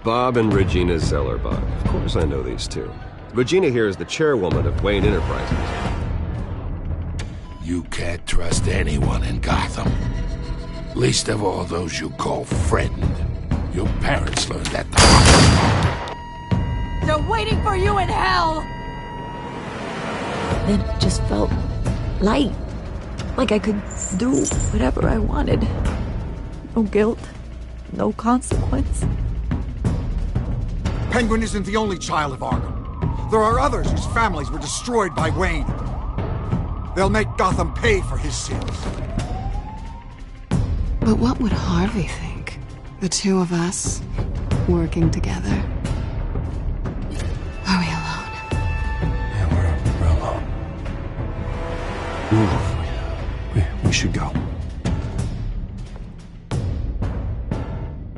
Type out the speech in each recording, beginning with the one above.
Bob and Regina Zellerbach. Of course I know these two. Regina here is the chairwoman of Wayne Enterprises. You can't trust anyone in Gotham. Least of all those you call friend. Your parents learned that the hard way. They're waiting for you in hell! It just felt light. Like I could do whatever I wanted. No guilt. No consequence. Penguin isn't the only child of Arkham. There are others whose families were destroyed by Wayne. They'll make Gotham pay for his sins. But what would Harvey think? The two of us, working together. Are we alone? Yeah, we're alone. We should go.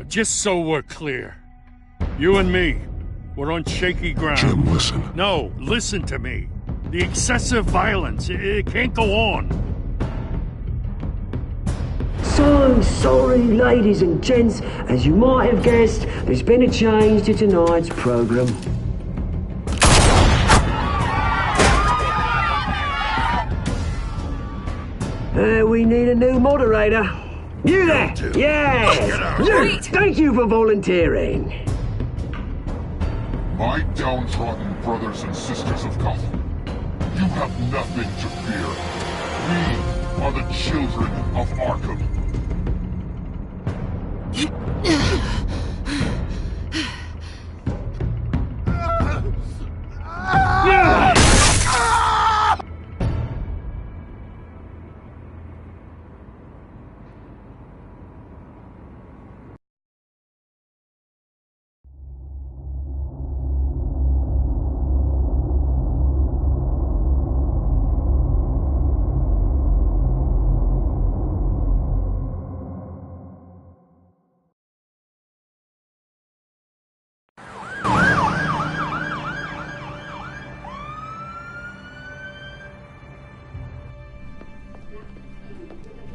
Just so we're clear, you and me, we're on shaky ground. Jim, listen. No, listen to me. The excessive violence, it can't go on. So sorry, ladies and gents. As you might have guessed, there's been a change to tonight's program. We need a new moderator. You there? Yes! Wait! Thank you for volunteering. My downtrodden brothers and sisters of Gotham, you have nothing to fear. We are the children of Arkham.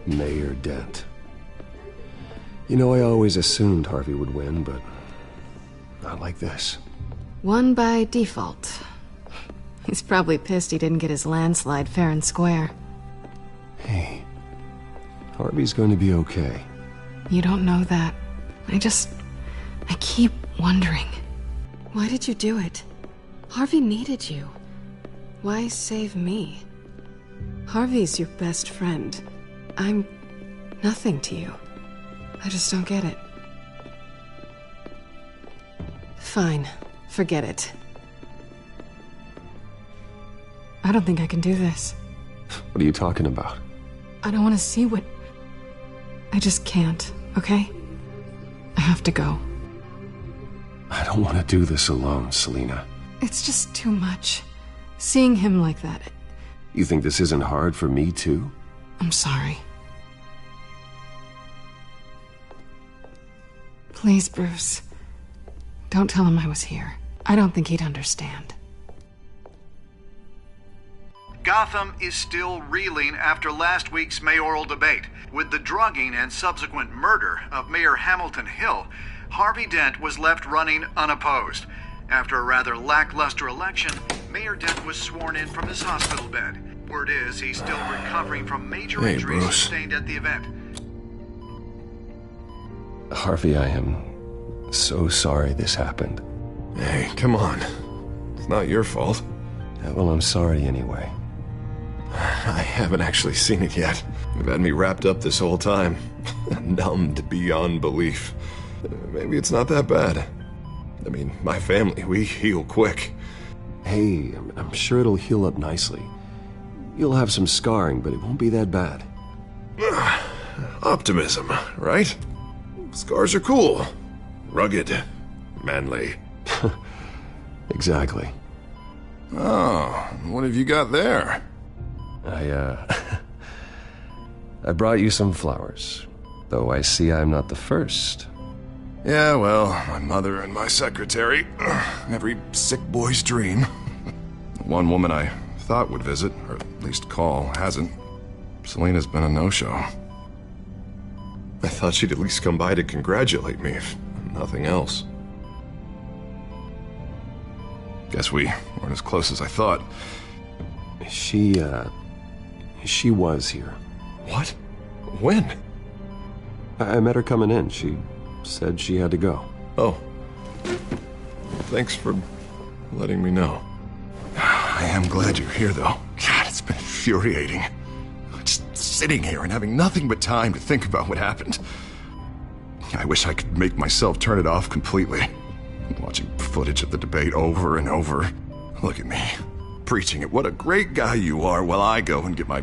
Mayor Dent. You know, I always assumed Harvey would win, but not like this. Won by default. He's probably pissed he didn't get his landslide fair and square. Hey, Harvey's going to be okay. You don't know that. I keep wondering. Why did you do it? Harvey needed you. Why save me? Harvey's your best friend. I'm nothing to you. I just don't get it. Fine. Forget it. I don't think I can do this. What are you talking about? I don't want to see what... I just can't, okay? I have to go. I don't want to do this alone, Selina. It's just too much. Seeing him like that... You think this isn't hard for me, too? I'm sorry. Please, Bruce. Don't tell him I was here. I don't think he'd understand. Gotham is still reeling after last week's mayoral debate. With the drugging and subsequent murder of Mayor Hamilton Hill, Harvey Dent was left running unopposed. After a rather lackluster election, Mayor Dent was sworn in from his hospital bed. Word is he's still recovering from major injuries sustained at the event. Harvey, I am so sorry this happened. Hey, come on. It's not your fault. Yeah, well, I'm sorry anyway. I haven't actually seen it yet. You've had me wrapped up this whole time. Numbed beyond belief. Maybe it's not that bad. I mean, my family, we heal quick. Hey, I'm sure it'll heal up nicely. You'll have some scarring, but it won't be that bad. Optimism, right? Scars are cool. Rugged. Manly. Exactly. Oh, what have you got there? I brought you some flowers. Though I see I'm not the first. Yeah, well, my mother and my secretary. Every sick boy's dream. One woman I thought would visit, or at least call, hasn't. Selina's been a no-show. I thought she'd at least come by to congratulate me, if nothing else. Guess we weren't as close as I thought. She was here. What? When? I met her coming in. She said she had to go. Oh. Thanks for letting me know. I am glad you're here, though. God, it's been infuriating. Just sitting here and having nothing but time to think about what happened. I wish I could make myself turn it off completely. Watching footage of the debate over and over. Look at me, preaching at what a great guy you are while I go and get my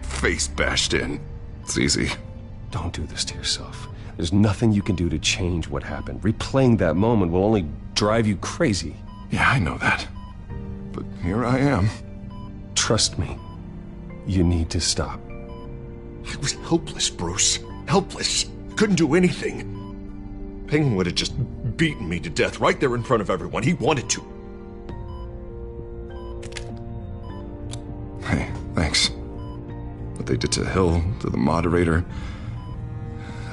face bashed in. It's easy. Don't do this to yourself. There's nothing you can do to change what happened. Replaying that moment will only drive you crazy. Yeah, I know that. But here I am. Trust me. You need to stop. I was helpless, Bruce. Helpless. Couldn't do anything. Penguin would have just beaten me to death right there in front of everyone. He wanted to. Hey, thanks. What they did to Hill, to the moderator,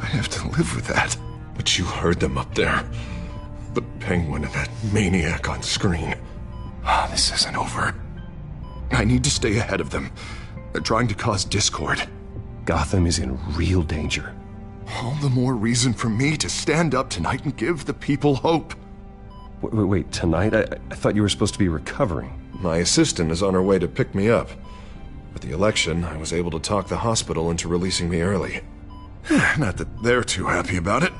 I have to live with that. But you heard them up there. The Penguin and that maniac on screen. This isn't over. I need to stay ahead of them. They're trying to cause discord. Gotham is in real danger. All the more reason for me to stand up tonight and give the people hope. Wait, tonight? I thought you were supposed to be recovering. My assistant is on her way to pick me up. With the election, I was able to talk the hospital into releasing me early. Not that they're too happy about it.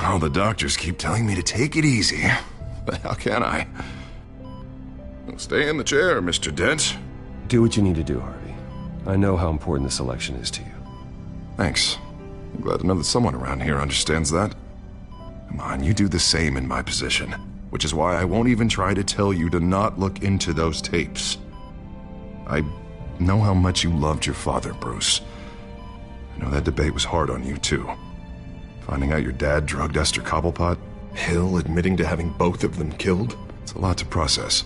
All the doctors keep telling me to take it easy. But how can I? Stay in the chair, Mr. Dent. Do what you need to do, Harvey. I know how important this election is to you. Thanks. I'm glad to know that someone around here understands that. Come on, you do the same in my position. Which is why I won't even try to tell you to not look into those tapes. I know how much you loved your father, Bruce. I know that debate was hard on you, too. Finding out your dad drugged Esther Cobblepot, Hill admitting to having both of them killed, it's a lot to process.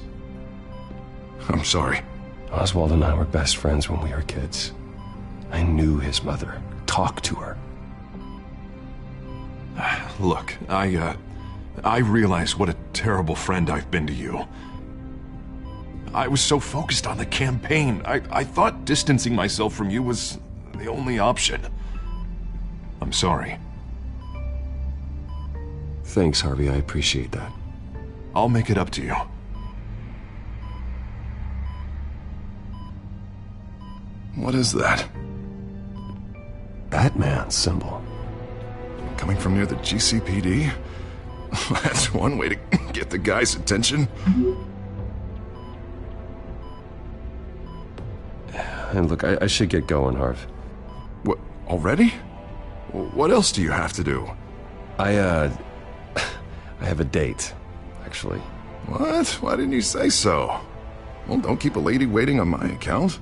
I'm sorry. Oswald and I were best friends when we were kids. I knew his mother. Talked to her. Look, I realize what a terrible friend I've been to you. I was so focused on the campaign, I thought distancing myself from you was the only option. I'm sorry. Thanks, Harvey. I appreciate that. I'll make it up to you. What is that? Batman's symbol. Coming from near the GCPD? That's one way to get the guy's attention. And look, I should get going, Harv. What, already? What else do you have to do? I have a date, actually. What? Why didn't you say so? Well, don't keep a lady waiting on my account.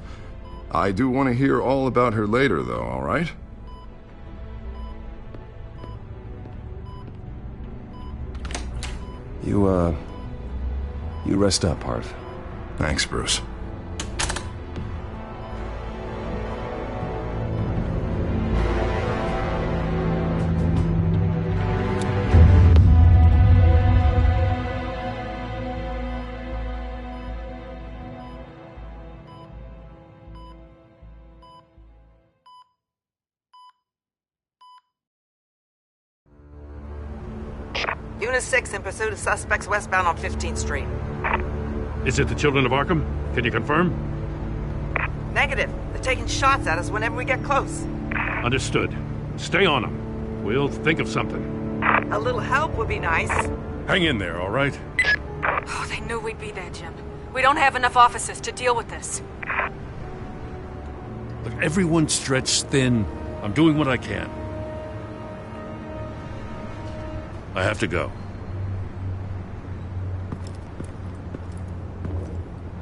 I do want to hear all about her later, though, all right? You rest up, Harv. Thanks, Bruce. Unit 6 in pursuit of suspects westbound on 15th Street. Is it the children of Arkham? Can you confirm? Negative. They're taking shots at us whenever we get close. Understood. Stay on them. We'll think of something. A little help would be nice. Hang in there, all right? Oh, they knew we'd be there, Jim. We don't have enough officers to deal with this. Look, everyone's stretched thin. I'm doing what I can. I have to go.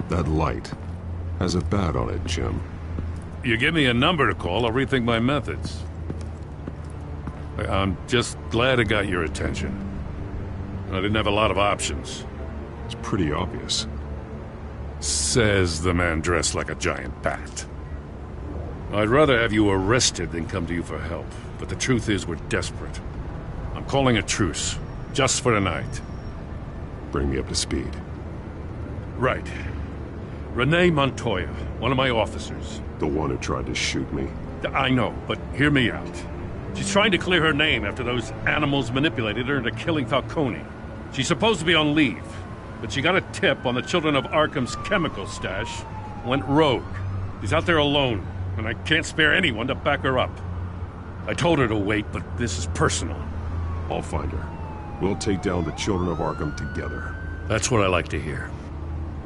That light has a bat on it, Jim. You give me a number to call, I'll rethink my methods. I'm just glad I got your attention. I didn't have a lot of options. It's pretty obvious. Says the man dressed like a giant bat. I'd rather have you arrested than come to you for help, but the truth is we're desperate. I'm calling a truce, just for tonight. Bring me up to speed. Right. Renee Montoya, one of my officers. The one who tried to shoot me? I know, but hear me out. She's trying to clear her name after those animals manipulated her into killing Falcone. She's supposed to be on leave, but she got a tip on the Children of Arkham's chemical stash, went rogue. She's out there alone, and I can't spare anyone to back her up. I told her to wait, but this is personal. I'll find her. We'll take down the Children of Arkham together. That's what I like to hear.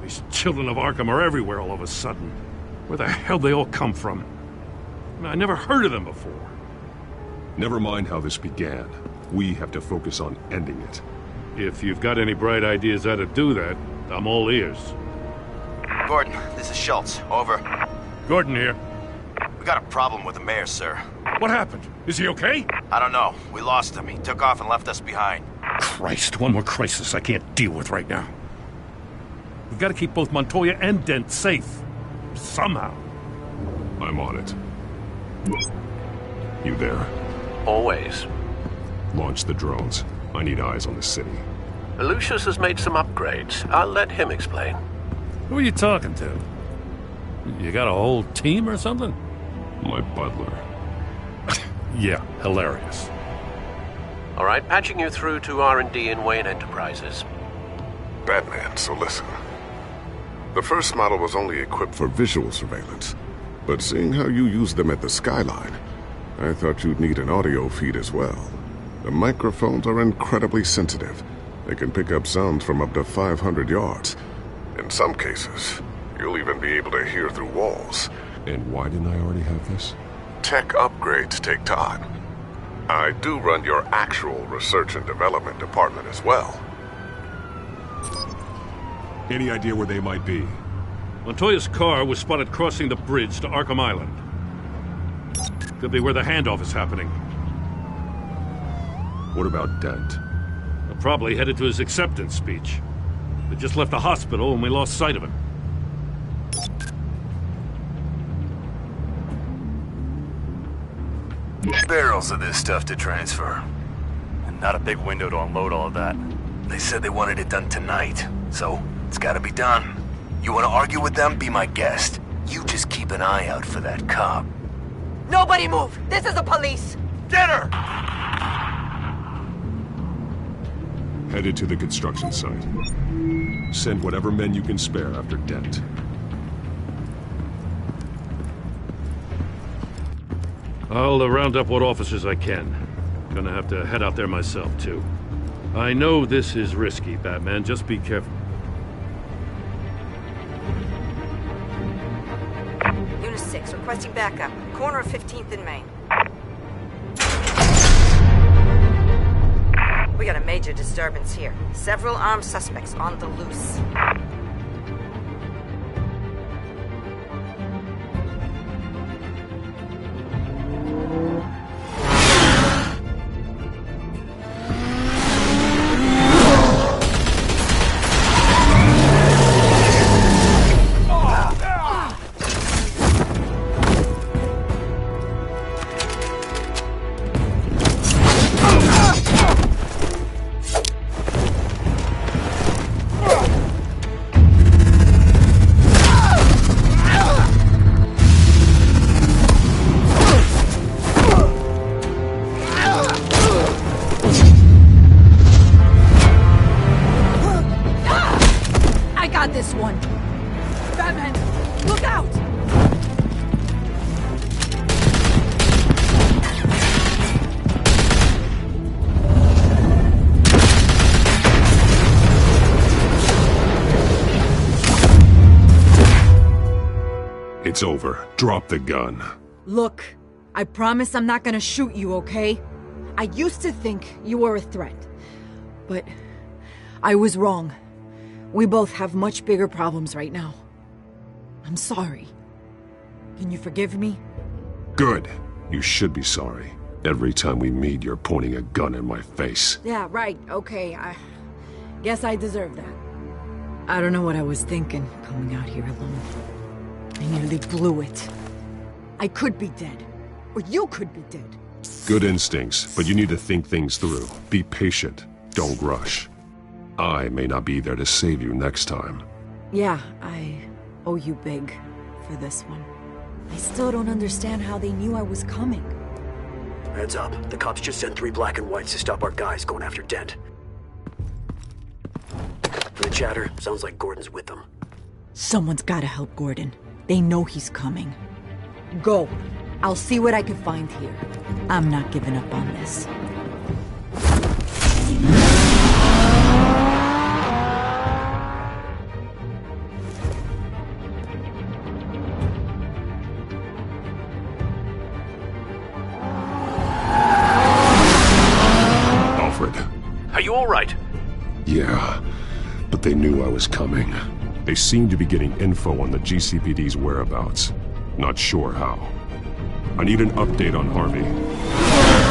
These Children of Arkham are everywhere all of a sudden. Where the hell they all come from? I never heard of them before. Never mind how this began. We have to focus on ending it. If you've got any bright ideas how to do that, I'm all ears. Gordon, this is Schultz. Over. Gordon here. We got a problem with the mayor, sir. What happened? Is he okay? I don't know. We lost him. He took off and left us behind. Christ, one more crisis I can't deal with right now. We've got to keep both Montoya and Dent safe. Somehow. I'm on it. You there? Always. Launch the drones. I need eyes on the city. Lucius has made some upgrades. I'll let him explain. Who are you talking to? You got a whole team or something? My butler. Yeah, hilarious. All right, patching you through to R&D in Wayne Enterprises. Batman, so listen. The first model was only equipped for visual surveillance, but seeing how you use them at the Skyline, I thought you'd need an audio feed as well. The microphones are incredibly sensitive. They can pick up sounds from up to 500 yards. In some cases, you'll even be able to hear through walls. And why didn't I already have this? Tech upgrades take time. I do run your actual research and development department as well. Any idea where they might be? Montoya's car was spotted crossing the bridge to Arkham Island. Could be where the handoff is happening. What about Dent? They're probably headed to his acceptance speech. They just left the hospital and we lost sight of him. Barrels of this stuff to transfer. And not a big window to unload all of that. They said they wanted it done tonight, so it's gotta be done. You wanna argue with them? Be my guest. You just keep an eye out for that cop. Nobody move! This is the police! Get her! Headed to the construction site. Send whatever men you can spare after Dent. I'll round up what officers I can. Gonna have to head out there myself, too. I know this is risky, Batman. Just be careful. Unit 6, requesting backup. Corner of 15th and Main. We got a major disturbance here. Several armed suspects on the loose. It's over. Drop the gun. Look, I promise I'm not gonna shoot you, okay? I used to think you were a threat, but I was wrong. We both have much bigger problems right now. I'm sorry. Can you forgive me? Good. You should be sorry. Every time we meet, you're pointing a gun in my face. Yeah, right, okay, I guess I deserve that. I don't know what I was thinking, coming out here alone. I nearly blew it. I could be dead. Or you could be dead. Good instincts, but you need to think things through. Be patient. Don't rush. I may not be there to save you next time. Yeah, I owe you big for this one. I still don't understand how they knew I was coming. Heads up. The cops just sent 3 black and whites to stop our guys going after Dent. For the chatter, sounds like Gordon's with them. Someone's gotta help Gordon. They know he's coming. Go. I'll see what I can find here. I'm not giving up on this. Are you all right? Yeah, but they knew I was coming. They seem to be getting info on the GCPD's whereabouts. Not sure how. I need an update on Harvey.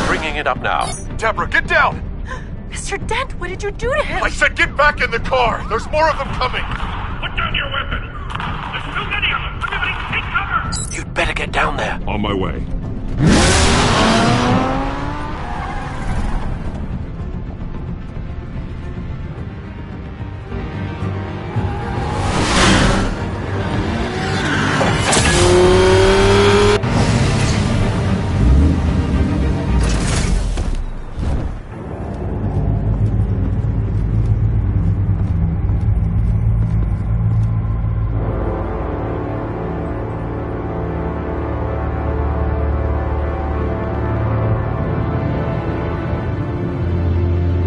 Bringing it up now. Deborah, get down! Mr. Dent, what did you do to him? I said get back in the car! There's more of them coming! Put down your weapon! There's too many of them! Everybody take cover! You'd better get down there. On my way.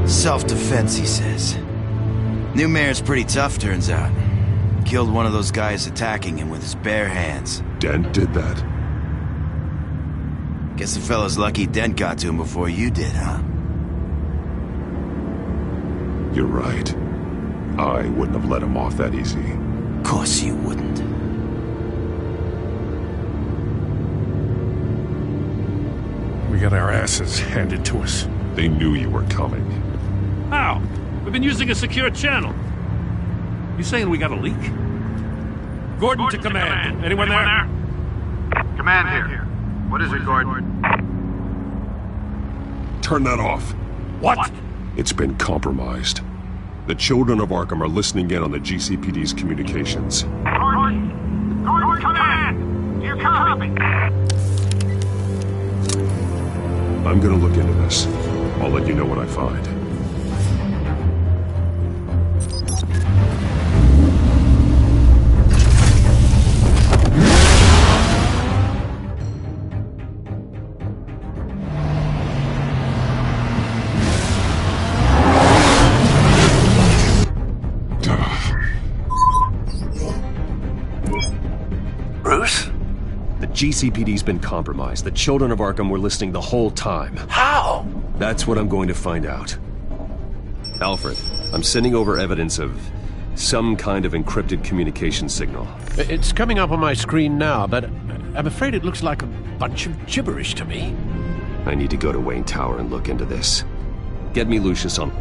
Self-defense, he says. New mayor's pretty tough, turns out. Killed one of those guys attacking him with his bare hands. Dent did that? Guess the fella's lucky Dent got to him before you did, huh? You're right. I wouldn't have let him off that easy. Of course you wouldn't. We got our asses handed to us. They knew you were coming. How? We've been using a secure channel. You saying we got a leak? Gordon to command. Anyone there? Command here. What is it, Gordon? Turn that off. What? It's been compromised. The children of Arkham are listening in on the GCPD's communications. Gordon, command! You copy? I'm gonna look into this. I'll let you know what I find. Bruce? The GCPD's been compromised. The children of Arkham were listening the whole time. How? That's what I'm going to find out. Alfred, I'm sending over evidence of some kind of encrypted communication signal. It's coming up on my screen now, but I'm afraid it looks like a bunch of gibberish to me. I need to go to Wayne Tower and look into this. Get me Lucius on...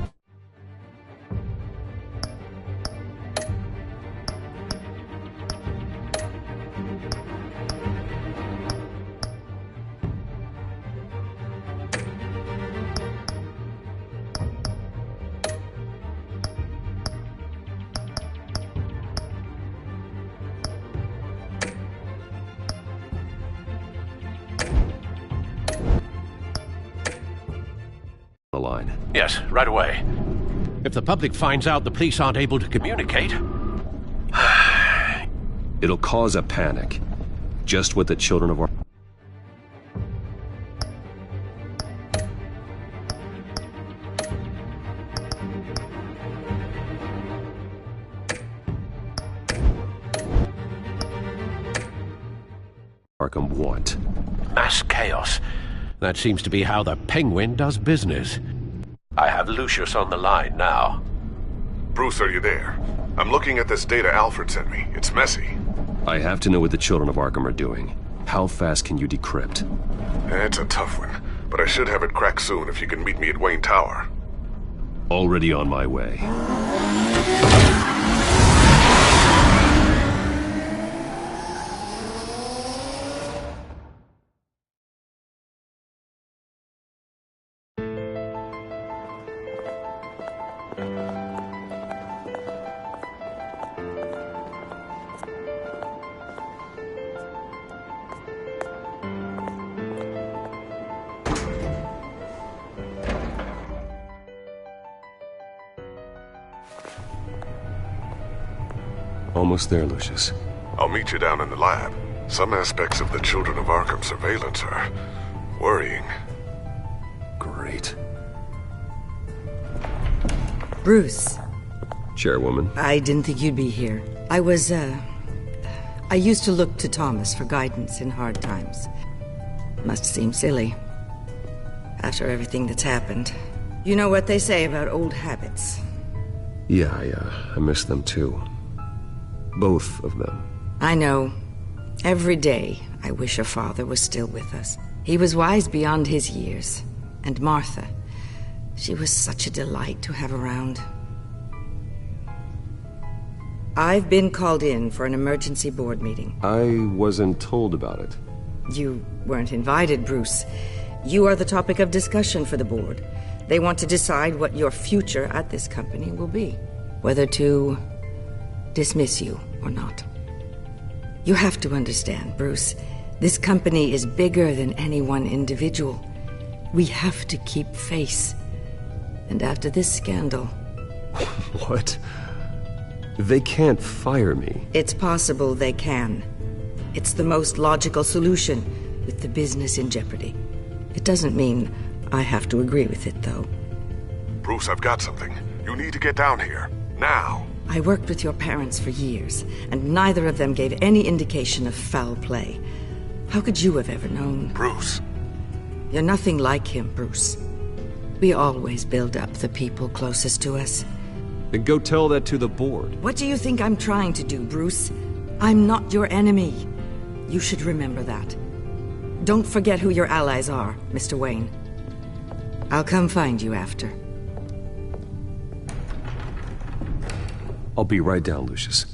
the line. Yes, right away. If the public finds out the police aren't able to communicate... It'll cause a panic. Just what the children of our... Arkham want. Mass chaos. That seems to be how the Penguin does business. I have Lucius on the line now. Bruce, are you there? I'm looking at this data Alfred sent me. It's messy. I have to know what the children of Arkham are doing. How fast can you decrypt? It's a tough one, but I should have it cracked soon if you can meet me at Wayne Tower. Already on my way. almost there, Lucius. I'll meet you down in the lab. Some aspects of the Children of Arkham surveillance are worrying. Great. Bruce. Chairwoman. I didn't think you'd be here. I used to look to Thomas for guidance in hard times. Must seem silly. After everything that's happened. You know what they say about old habits. Yeah, I miss them too. Both of them. I know. Every day, I wish a father was still with us. He was wise beyond his years. And Martha, she was such a delight to have around. I've been called in for an emergency board meeting. I wasn't told about it. You weren't invited, Bruce. You are the topic of discussion for the board. They want to decide what your future at this company will be. Whether to dismiss you or not. You have to understand, Bruce. This company is bigger than any one individual. We have to keep face. And after this scandal... What? They can't fire me. It's possible they can. It's the most logical solution, with the business in jeopardy. It doesn't mean I have to agree with it, though. Bruce, I've got something. You need to get down here. Now. I worked with your parents for years, and neither of them gave any indication of foul play. How could you have ever known? Bruce. You're nothing like him, Bruce. We always build up the people closest to us. Then go tell that to the board. What do you think I'm trying to do, Bruce? I'm not your enemy. You should remember that. Don't forget who your allies are, Mr. Wayne. I'll come find you after. I'll be right down, Lucius.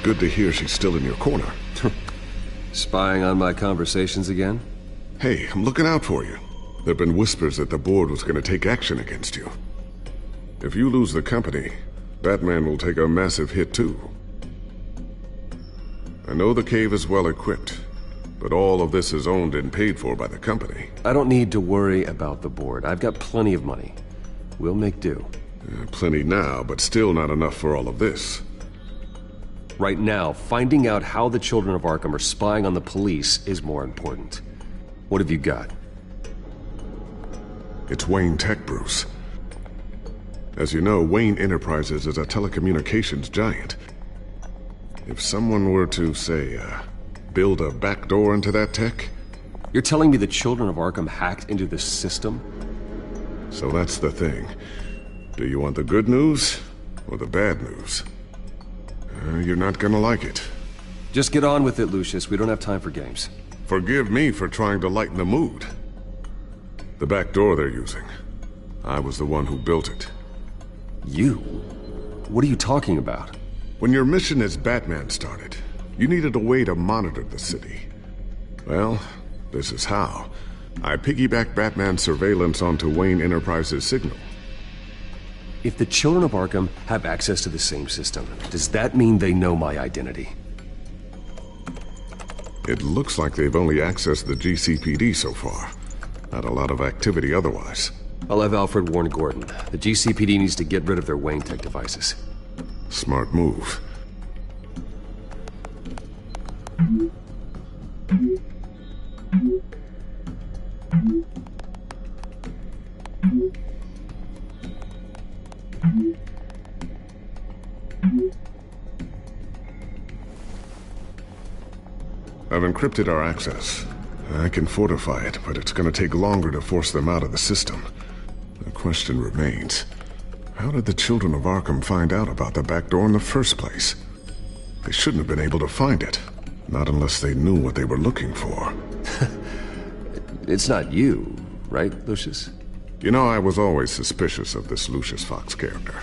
Good to hear she's still in your corner. Spying on my conversations again? Hey, I'm looking out for you. There've been whispers that the board was going to take action against you. If you lose the company, Batman will take a massive hit too. I know the cave is well equipped, but all of this is owned and paid for by the company. I don't need to worry about the board. I've got plenty of money. We'll make do. Plenty now, but still not enough for all of this. Right now, finding out how the Children of Arkham are spying on the police is more important. What have you got? It's Wayne Tech, Bruce. As you know, Wayne Enterprises is a telecommunications giant. If someone were to, say, build a backdoor into that tech... You're telling me the Children of Arkham hacked into this system? So that's the thing. Do you want the good news or the bad news? You're not gonna like it. Just get on with it, Lucius. We don't have time for games. Forgive me for trying to lighten the mood. The back door they're using. I was the one who built it. You? What are you talking about? When your mission as Batman started, you needed a way to monitor the city. Well, this is how. I piggybacked Batman's surveillance onto Wayne Enterprises' signal. If the Children of Arkham have access to the same system, does that mean they know my identity? It looks like they've only accessed the GCPD so far. Not a lot of activity otherwise. I'll have Alfred warn Gordon. The GCPD needs to get rid of their Wayne Tech devices. Smart move. I've encrypted our access. I can fortify it, but it's gonna take longer to force them out of the system. The question remains, how did the children of Arkham find out about the back door in the first place? They shouldn't have been able to find it. Not unless they knew what they were looking for. It's not you, right, Lucius? You know, I was always suspicious of this Lucius Fox character.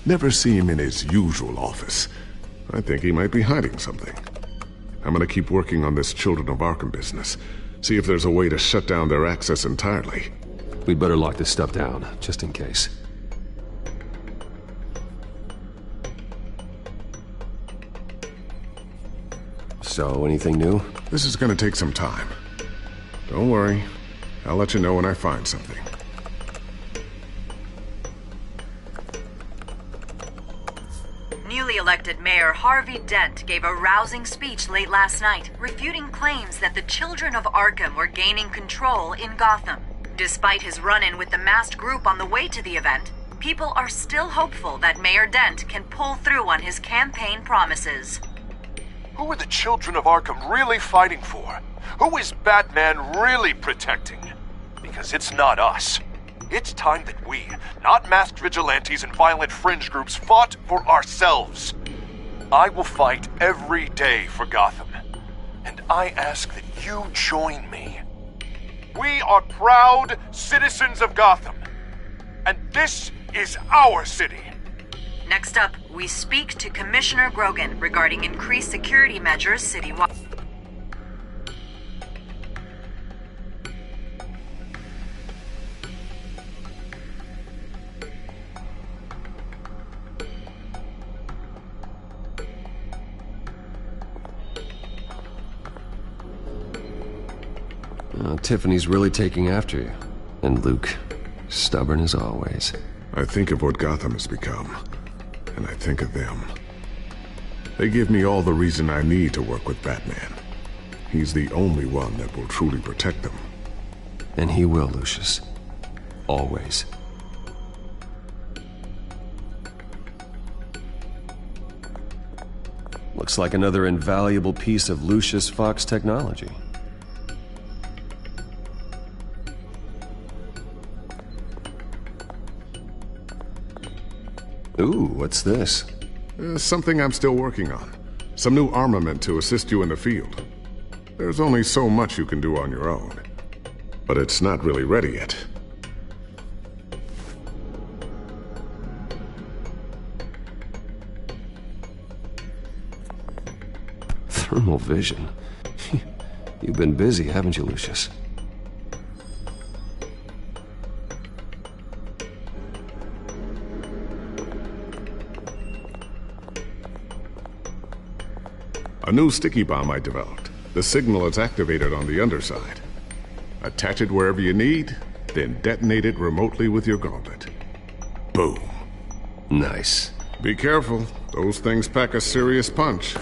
Never see him in his usual office. I think he might be hiding something. I'm gonna keep working on this Children of Arkham business. See if there's a way to shut down their access entirely. We'd better lock this stuff down, just in case. So, anything new? This is gonna take some time. Don't worry. I'll let you know when I find something. Newly elected Mayor Harvey Dent gave a rousing speech late last night, refuting claims that the children of Arkham were gaining control in Gotham. Despite his run-in with the masked group on the way to the event, people are still hopeful that Mayor Dent can pull through on his campaign promises. Who are the children of Arkham really fighting for? Who is Batman really protecting? Because it's not us. It's time that we, not masked vigilantes and violent fringe groups, fought for ourselves. I will fight every day for Gotham. And I ask that you join me. We are proud citizens of Gotham. And this is our city. Next up, we speak to Commissioner Grogan regarding increased security measures citywide. Tiffany's really taking after you. And Luke, stubborn as always. I think of what Gotham has become, and I think of them. They give me all the reason I need to work with Batman. He's the only one that will truly protect them. And he will, Lucius. Always. Looks like another invaluable piece of Lucius Fox technology. Ooh, what's this? Something I'm still working on. Some new armament to assist you in the field. There's only so much you can do on your own. But it's not really ready yet. Thermal vision. You've been busy, haven't you, Lucius? A new sticky bomb I developed. The signal is activated on the underside. Attach it wherever you need, then detonate it remotely with your gauntlet. Boom. Nice. Be careful. Those things pack a serious punch.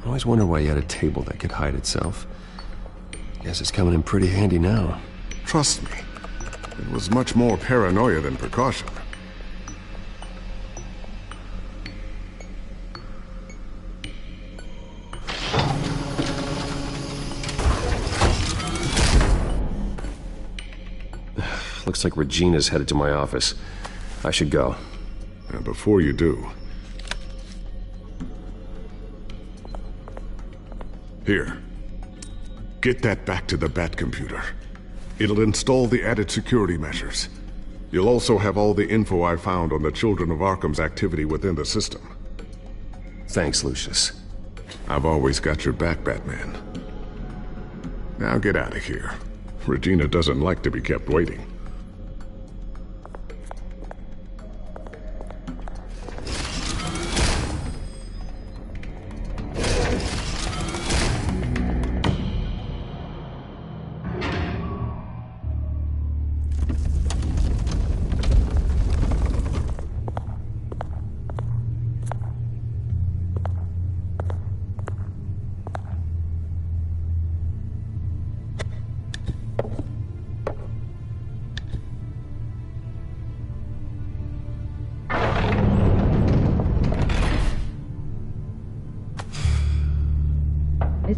I always wondered why you had a table that could hide itself. Guess it's coming in pretty handy now. Trust me. It was much more paranoia than precaution. Looks like Regina's headed to my office. I should go. And before you do... Here. Get that back to the Bat computer. It'll install the added security measures. You'll also have all the info I found on the Children of Arkham's activity within the system. Thanks, Lucius. I've always got your back, Batman. Now get out of here. Regina doesn't like to be kept waiting.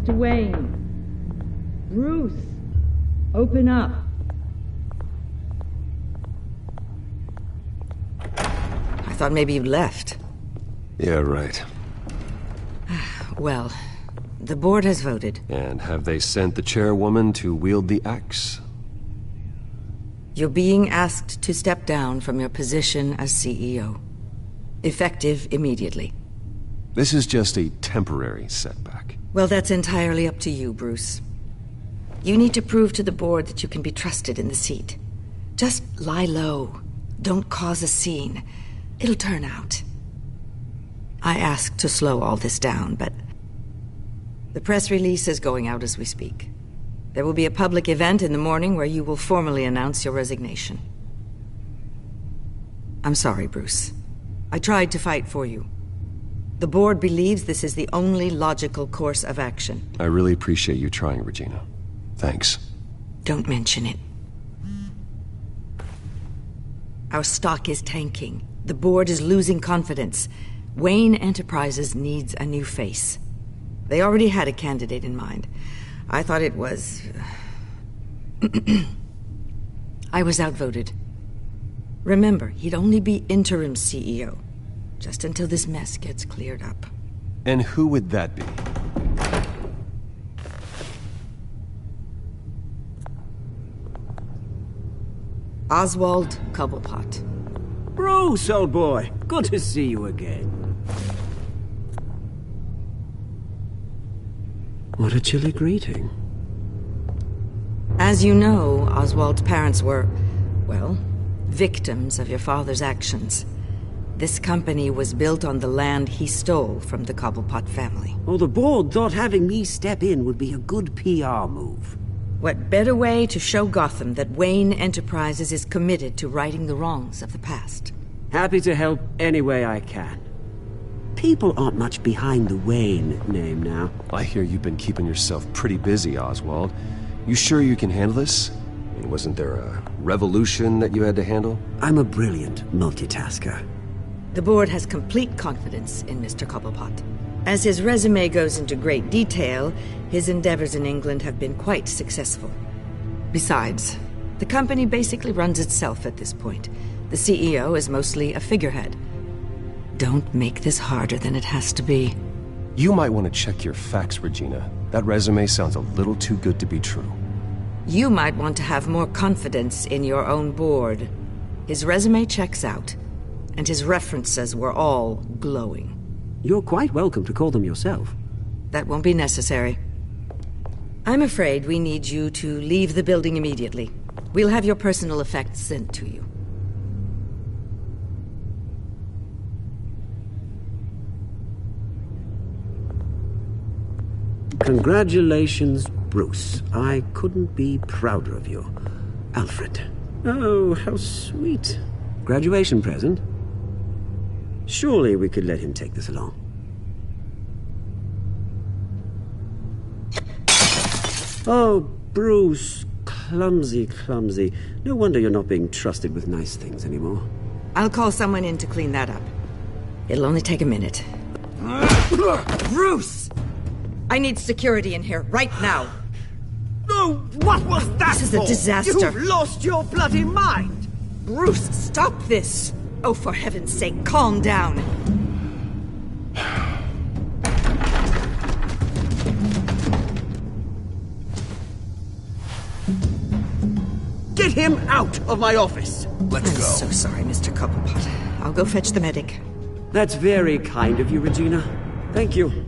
Mr. Wayne. Bruce, open up. I thought maybe you left. Yeah, right. Well, the board has voted. And have they sent the chairwoman to wield the axe? You're being asked to step down from your position as CEO. Effective immediately. This is just a temporary setback. Well, that's entirely up to you, Bruce. You need to prove to the board that you can be trusted in the seat. Just lie low. Don't cause a scene. It'll turn out. I asked to slow all this down, but the press release is going out as we speak. There will be a public event in the morning where you will formally announce your resignation. I'm sorry, Bruce. I tried to fight for you. The board believes this is the only logical course of action. I really appreciate you trying, Regina. Thanks. Don't mention it. Our stock is tanking. The board is losing confidence. Wayne Enterprises needs a new face. They already had a candidate in mind. I thought it was... I was outvoted. Remember, he'd only be interim CEO, just until this mess gets cleared up. And who would that be? Oswald Cobblepot. Bruce, old boy. Good to see you again. What a chilly greeting. As you know, Oswald's parents were, well, victims of your father's actions. This company was built on the land he stole from the Cobblepot family. Well, the board thought having me step in would be a good PR move. What better way to show Gotham that Wayne Enterprises is committed to righting the wrongs of the past? Happy to help any way I can. People aren't much behind the Wayne name now. I hear you've been keeping yourself pretty busy, Oswald. You sure you can handle this? I mean, wasn't there a revolution that you had to handle? I'm a brilliant multitasker. The board has complete confidence in Mr. Cobblepot. As his resume goes into great detail, his endeavors in England have been quite successful. Besides, the company basically runs itself at this point. The CEO is mostly a figurehead. Don't make this harder than it has to be. You might want to check your facts, Regina. That resume sounds a little too good to be true. You might want to have more confidence in your own board. His resume checks out, and his references were all glowing. You're quite welcome to call them yourself. That won't be necessary. I'm afraid we need you to leave the building immediately. We'll have your personal effects sent to you. Congratulations, Bruce. I couldn't be prouder of you. Alfred. Oh, how sweet. Graduation present? Surely we could let him take this along. Oh, Bruce. Clumsy, clumsy. No wonder you're not being trusted with nice things anymore. I'll call someone in to clean that up. It'll only take a minute. Bruce! I need security in here, right now. No, what was that This is a disaster. You've lost your bloody mind! Bruce, stop this! Oh, for heaven's sake, calm down. Get him out of my office! Let's go. I'm so sorry, Mr. Cobblepot. I'll go fetch the medic. That's very kind of you, Regina. Thank you.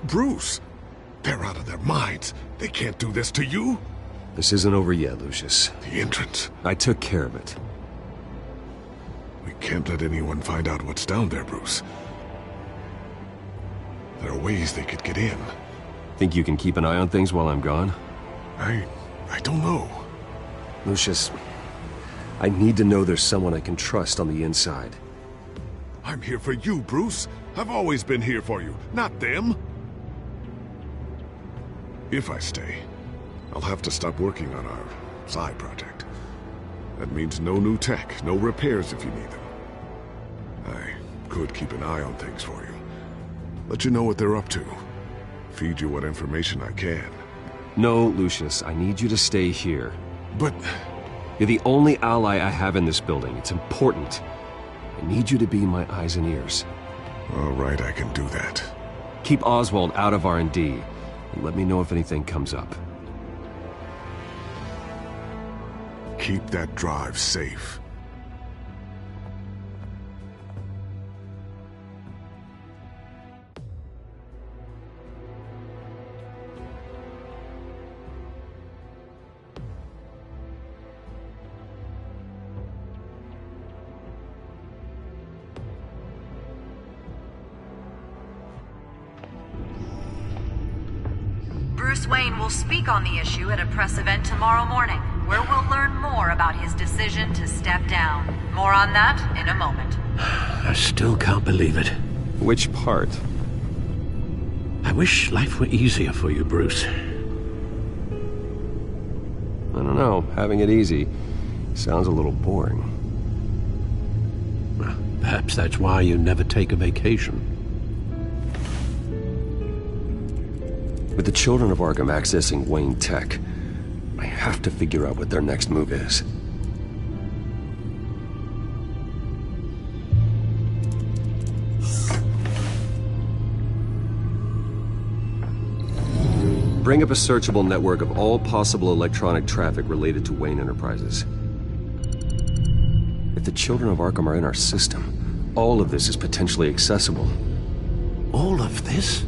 Bruce, they're out of their minds. They can't do this to you. This isn't over yet, Lucius. The entrance. I took care of it. We can't let anyone find out what's down there, Bruce. There are ways they could get in. Think you can keep an eye on things while I'm gone? I don't know. Lucius, I need to know there's someone I can trust on the inside. I'm here for you, Bruce. I've always been here for you, not them. If I stay, I'll have to stop working on our side project. That means no new tech, no repairs if you need them. I could keep an eye on things for you. Let you know what they're up to. Feed you what information I can. No, Lucius, I need you to stay here. But... You're the only ally I have in this building. It's important. I need you to be my eyes and ears. All right, I can do that. Keep Oswald out of R&D, and let me know if anything comes up. Keep that drive safe. Bruce Wayne will speak on the issue at a press event tomorrow morning, where we'll learn more about his decision to step down. More on that in a moment. I still can't believe it. Which part? I wish life were easier for you, Bruce. I don't know. Having it easy sounds a little boring. Well, perhaps that's why you never take a vacation. With the children of Arkham accessing Wayne Tech, I have to figure out what their next move is. Bring up a searchable network of all possible electronic traffic related to Wayne Enterprises. If the children of Arkham are in our system, all of this is potentially accessible. All of this?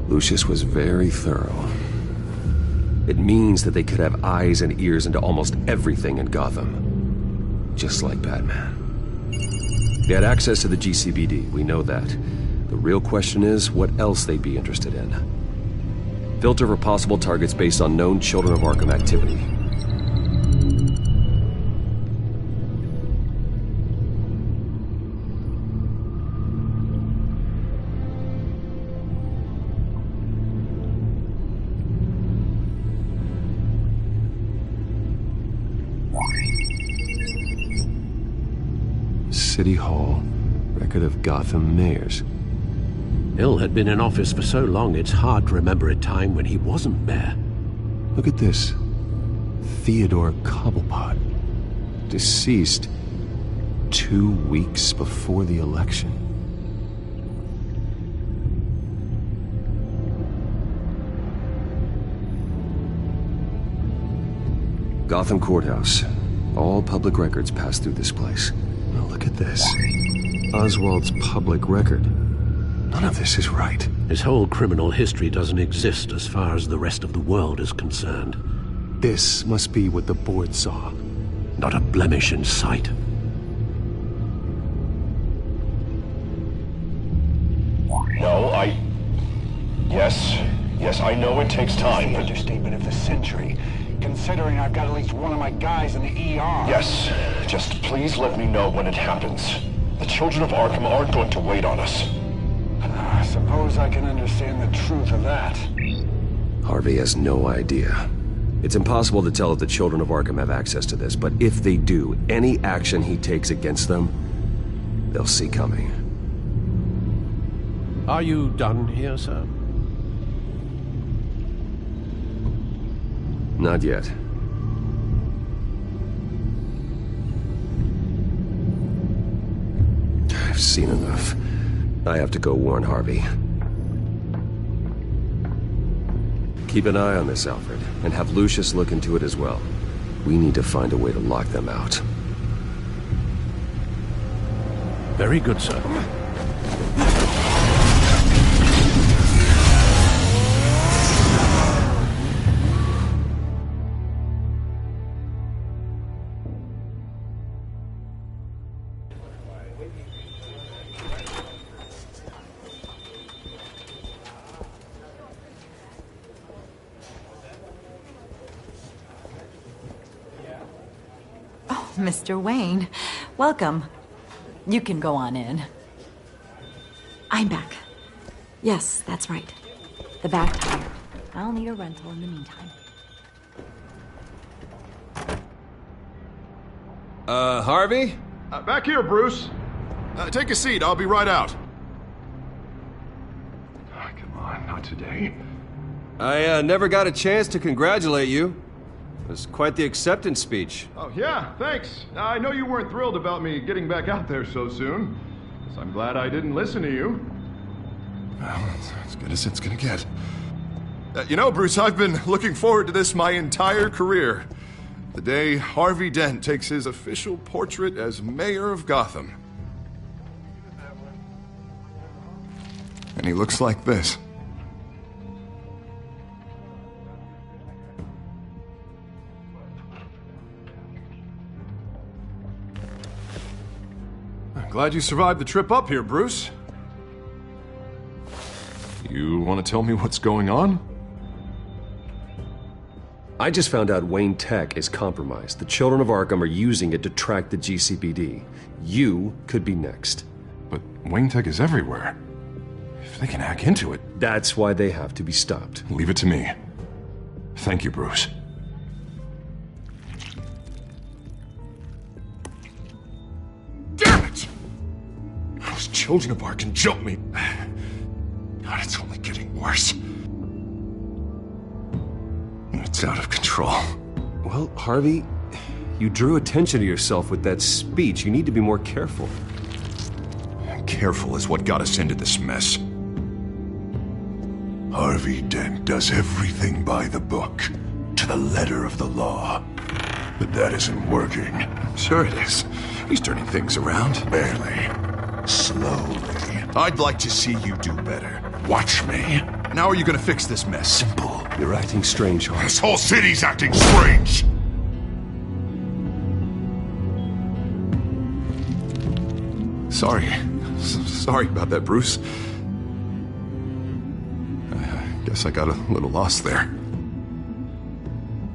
Lucius was very thorough. It means that they could have eyes and ears into almost everything in Gotham. Just like Batman. They had access to the GCPD, we know that. The real question is what else they'd be interested in. Filter for possible targets based on known Children of Arkham activity. City Hall, record of Gotham mayors. Hill had been in office for so long, it's hard to remember a time when he wasn't mayor. Look at this. Theodore Cobblepot. Deceased 2 weeks before the election. Gotham Courthouse. All public records pass through this place. Now look at this. Oswald's public record. None of this is right. His whole criminal history doesn't exist as far as the rest of the world is concerned. This must be what the board saw. Not a blemish in sight. No, Yes, I know it takes time, but... Understatement of the century, considering I've got at least one of my guys in the ER. Yes, just please let me know when it happens. The children of Arkham aren't going to wait on us. I suppose I can understand the truth of that. Harvey has no idea. It's impossible to tell if the children of Arkham have access to this, but if they do, any action he takes against them, they'll see coming. Are you done here, sir? Not yet. I've seen enough. I have to go warn Harvey. Keep an eye on this, Alfred, and have Lucius look into it as well. We need to find a way to lock them out. Very good, sir. Mr. Wayne, welcome. You can go on in. I'm back. Yes, that's right. The back tire. I'll need a rental in the meantime. Harvey? Back here, Bruce. Take a seat. I'll be right out. Oh, come on, not today. I never got a chance to congratulate you. It was quite the acceptance speech. Oh, yeah, thanks. I know you weren't thrilled about me getting back out there so soon. So I'm glad I didn't listen to you. Well, that's as good as it's gonna get. You know, Bruce, I've been looking forward to this my entire career. The day Harvey Dent takes his official portrait as mayor of Gotham. And he looks like this. I'm glad you survived the trip up here, Bruce. You want to tell me what's going on? I just found out Wayne Tech is compromised. The children of Arkham are using it to track the GCPD. You could be next. But Wayne Tech is everywhere. If they can hack into it... That's why they have to be stopped. Leave it to me. Thank you, Bruce. Damn it! Those children of Arkham jumped me. God, it's only getting worse. It's out of control. Well, Harvey, you drew attention to yourself with that speech. You need to be more careful. Careful is what got us into this mess. Harvey Dent does everything by the book, to the letter of the law. But that isn't working. Sure it is. He's turning things around. Barely. Slowly. I'd like to see you do better. Watch me. How are you gonna fix this mess? Simple. You're acting strange, Harvey. This whole city's acting strange! Sorry about that, Bruce. I guess I got a little lost there.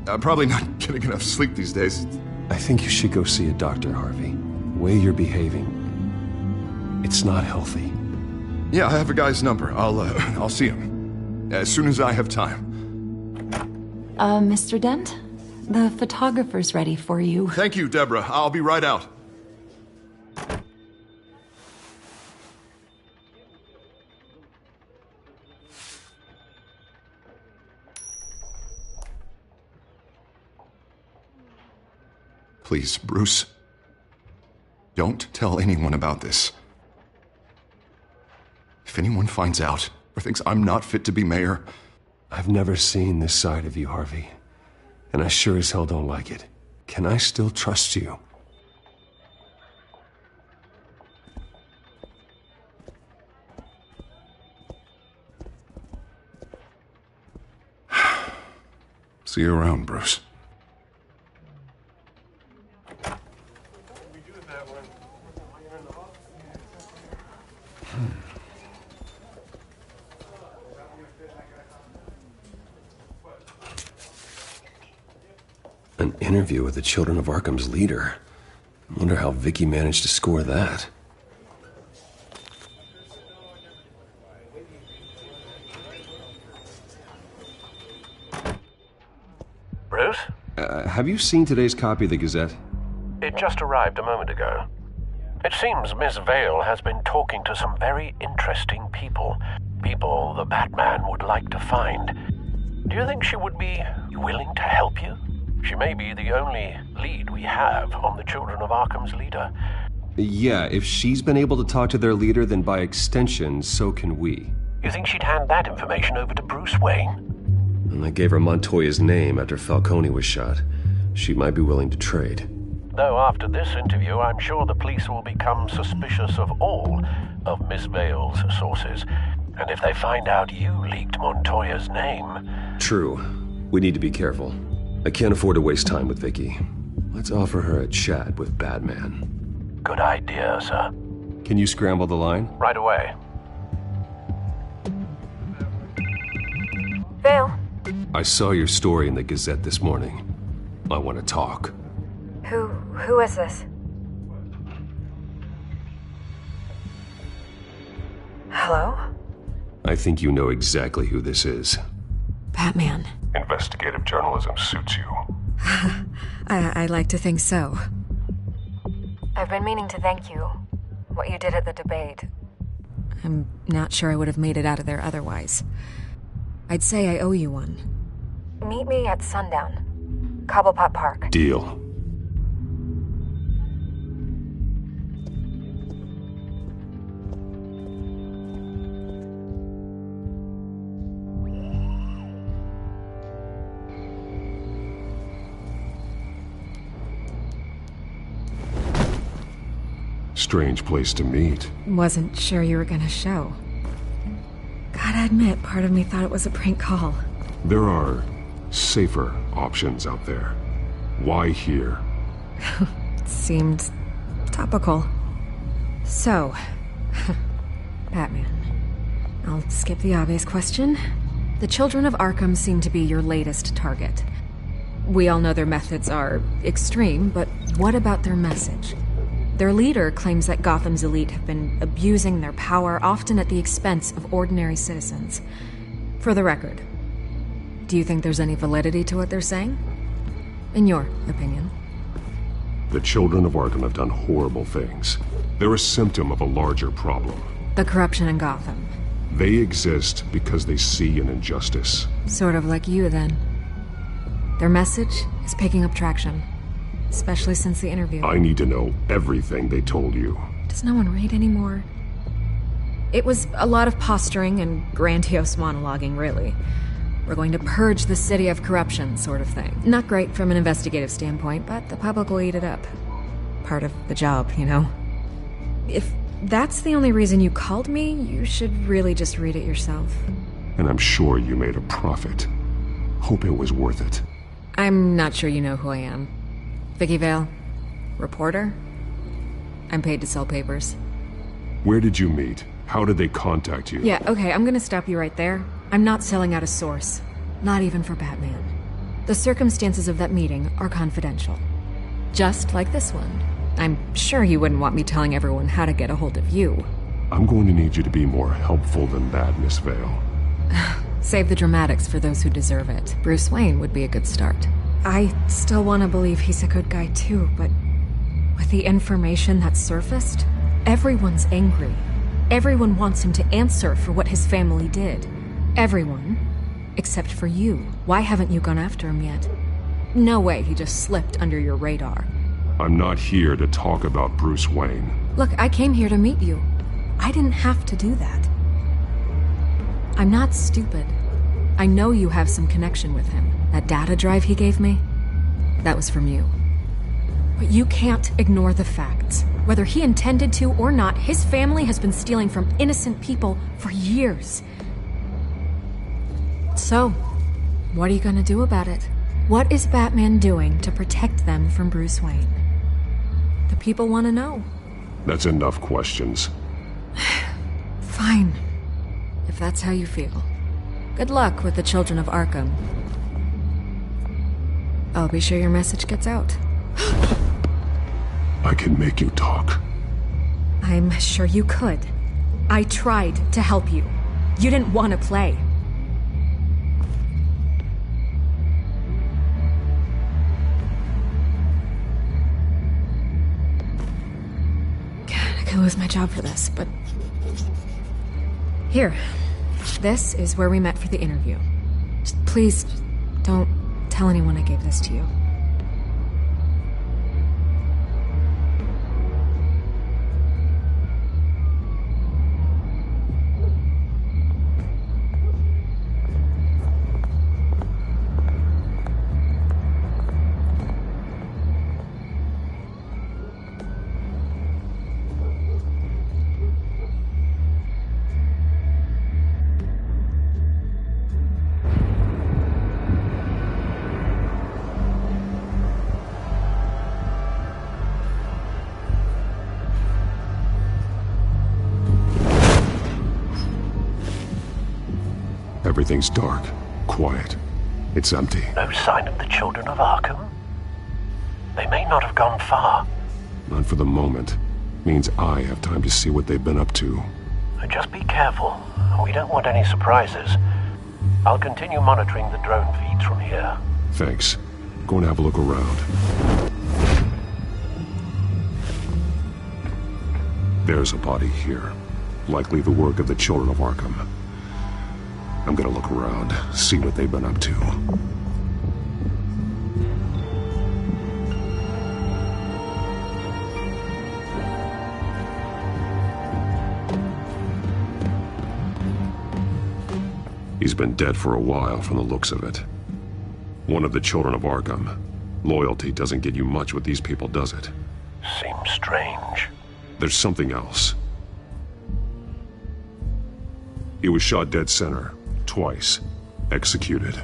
I'm probably not getting enough sleep these days. I think you should go see a doctor, Harvey. The way you're behaving, it's not healthy. Yeah, I have a guy's number. I'll see him as soon as I have time. Mr. Dent? The photographer's ready for you. Thank you, Deborah. I'll be right out. Please, Bruce. Don't tell anyone about this. If anyone finds out or thinks I'm not fit to be mayor... I've never seen this side of you, Harvey. And I sure as hell don't like it. Can I still trust you? See you around, Bruce. An interview with the Children of Arkham's leader. I wonder how Vicky managed to score that. Bruce? Have you seen today's copy of the Gazette? It just arrived a moment ago. It seems Miss Vale has been talking to some very interesting people. People the Batman would like to find. Do you think she would be willing to help you? She may be the only lead we have on the Children of Arkham's leader. Yeah, if she's been able to talk to their leader, then by extension, so can we. You think she'd hand that information over to Bruce Wayne? And I gave her Montoya's name after Falcone was shot. She might be willing to trade. Though after this interview, I'm sure the police will become suspicious of all of Miss Vale's sources. And if they find out you leaked Montoya's name... True. We need to be careful. I can't afford to waste time with Vicky. Let's offer her a chat with Batman. Good idea, sir. Can you scramble the line? Right away. Vale? I saw your story in the Gazette this morning. I want to talk. Who is this? Hello? I think you know exactly who this is. Batman. Investigative journalism suits you. I like to think so. I've been meaning to thank you. What you did at the debate. I'm not sure I would have made it out of there otherwise. I'd say I owe you one. Meet me at sundown. Cobblepot Park. Deal. Strange place to meet. Wasn't sure you were gonna show. Gotta admit, part of me thought it was a prank call. There are safer options out there. Why here? Seemed topical. So, Batman. I'll skip the obvious question. The children of Arkham seem to be your latest target. We all know their methods are extreme, but what about their message? Their leader claims that Gotham's elite have been abusing their power, often at the expense of ordinary citizens. For the record, do you think there's any validity to what they're saying? In your opinion? The children of Arkham have done horrible things. They're a symptom of a larger problem. The corruption in Gotham. They exist because they see an injustice. Sort of like you, then. Their message is picking up traction. Especially since the interview. I need to know everything they told you. Does no one read anymore? It was a lot of posturing and grandiose monologuing, really. We're going to purge the city of corruption, sort of thing. Not great from an investigative standpoint, but the public will eat it up. Part of the job, you know? If that's the only reason you called me, you should really just read it yourself. And I'm sure you made a profit. Hope it was worth it. I'm not sure you know who I am. Vicky Vale, reporter. I'm paid to sell papers. Where did you meet? How did they contact you? Yeah, okay, I'm gonna stop you right there. I'm not selling out a source. Not even for Batman. The circumstances of that meeting are confidential. Just like this one. I'm sure you wouldn't want me telling everyone how to get a hold of you. I'm going to need you to be more helpful than that, Miss Vale. Save the dramatics for those who deserve it. Bruce Wayne would be a good start. I still want to believe he's a good guy too, but with the information that surfaced, everyone's angry. Everyone wants him to answer for what his family did. Everyone, except for you. Why haven't you gone after him yet? No way he just slipped under your radar. I'm not here to talk about Bruce Wayne. Look, I came here to meet you. I didn't have to do that. I'm not stupid. I know you have some connection with him. That data drive he gave me, that was from you. But you can't ignore the facts. Whether he intended to or not, his family has been stealing from innocent people for years. So, what are you gonna do about it? What is Batman doing to protect them from Bruce Wayne? The people want to know. That's enough questions. Fine. If that's how you feel. Good luck with the children of Arkham. I'll be sure your message gets out. I can make you talk. I'm sure you could. I tried to help you. You didn't want to play. God, I could lose my job for this, but... Here. This is where we met for the interview. Just please, don't tell anyone I gave this to you. Everything's dark, quiet. It's empty. No sign of the children of Arkham? They may not have gone far. Not for the moment. Means I have time to see what they've been up to. Just be careful. We don't want any surprises. I'll continue monitoring the drone feeds from here. Thanks. Going to have a look around. There's a body here. Likely the work of the children of Arkham. I'm gonna look around, see what they've been up to. He's been dead for a while from the looks of it. One of the children of Arkham. Loyalty doesn't get you much with these people, does it? Seems strange. There's something else. He was shot dead center, twice, executed.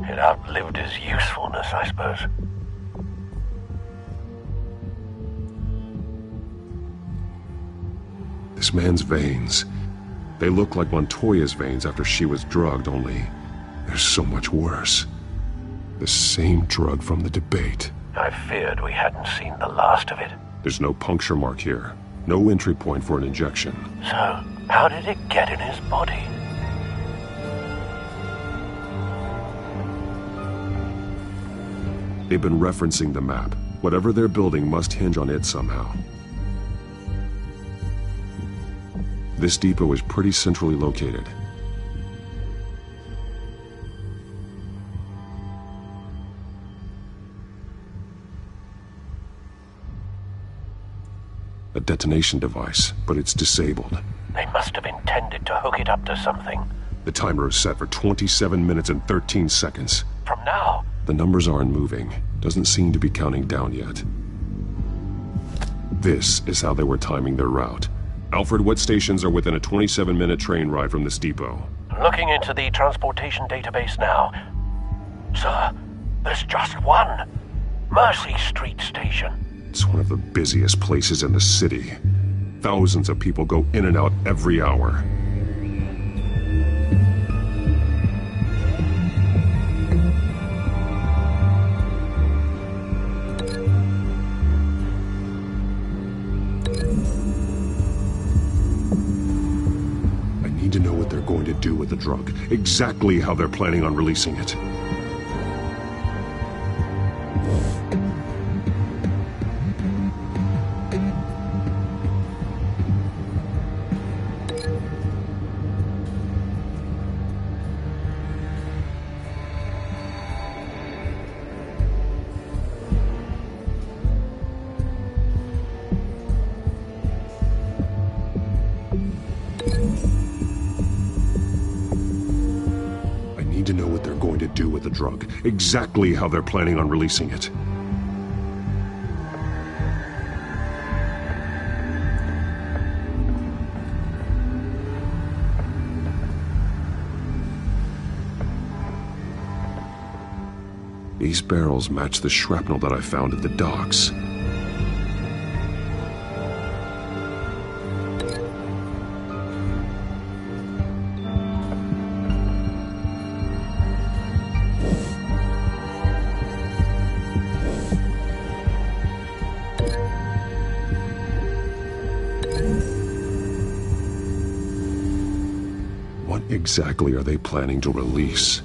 It outlived his usefulness, I suppose. This man's veins. They look like Montoya's veins after she was drugged, only they're so much worse. The same drug from the debate. I feared we hadn't seen the last of it. There's no puncture mark here. No entry point for an injection. So, how did it get in his body? They've been referencing the map. Whatever they're building must hinge on it somehow. This depot is pretty centrally located. A detonation device, but it's disabled. They must have intended to hook it up to something. The timer is set for 27 minutes and 13 seconds. From now? The numbers aren't moving. Doesn't seem to be counting down yet. This is how they were timing their route. Alfred, what stations are within a 27-minute train ride from this depot? Looking into the transportation database now. Sir, there's just one. Mercy Street Station. It's one of the busiest places in the city. Thousands of people go in and out every hour. I need to know what they're going to do with the drug. Exactly how they're planning on releasing it. Drug. Exactly how they're planning on releasing it. These barrels match the shrapnel that I found at the docks. Exactly are they planning to release?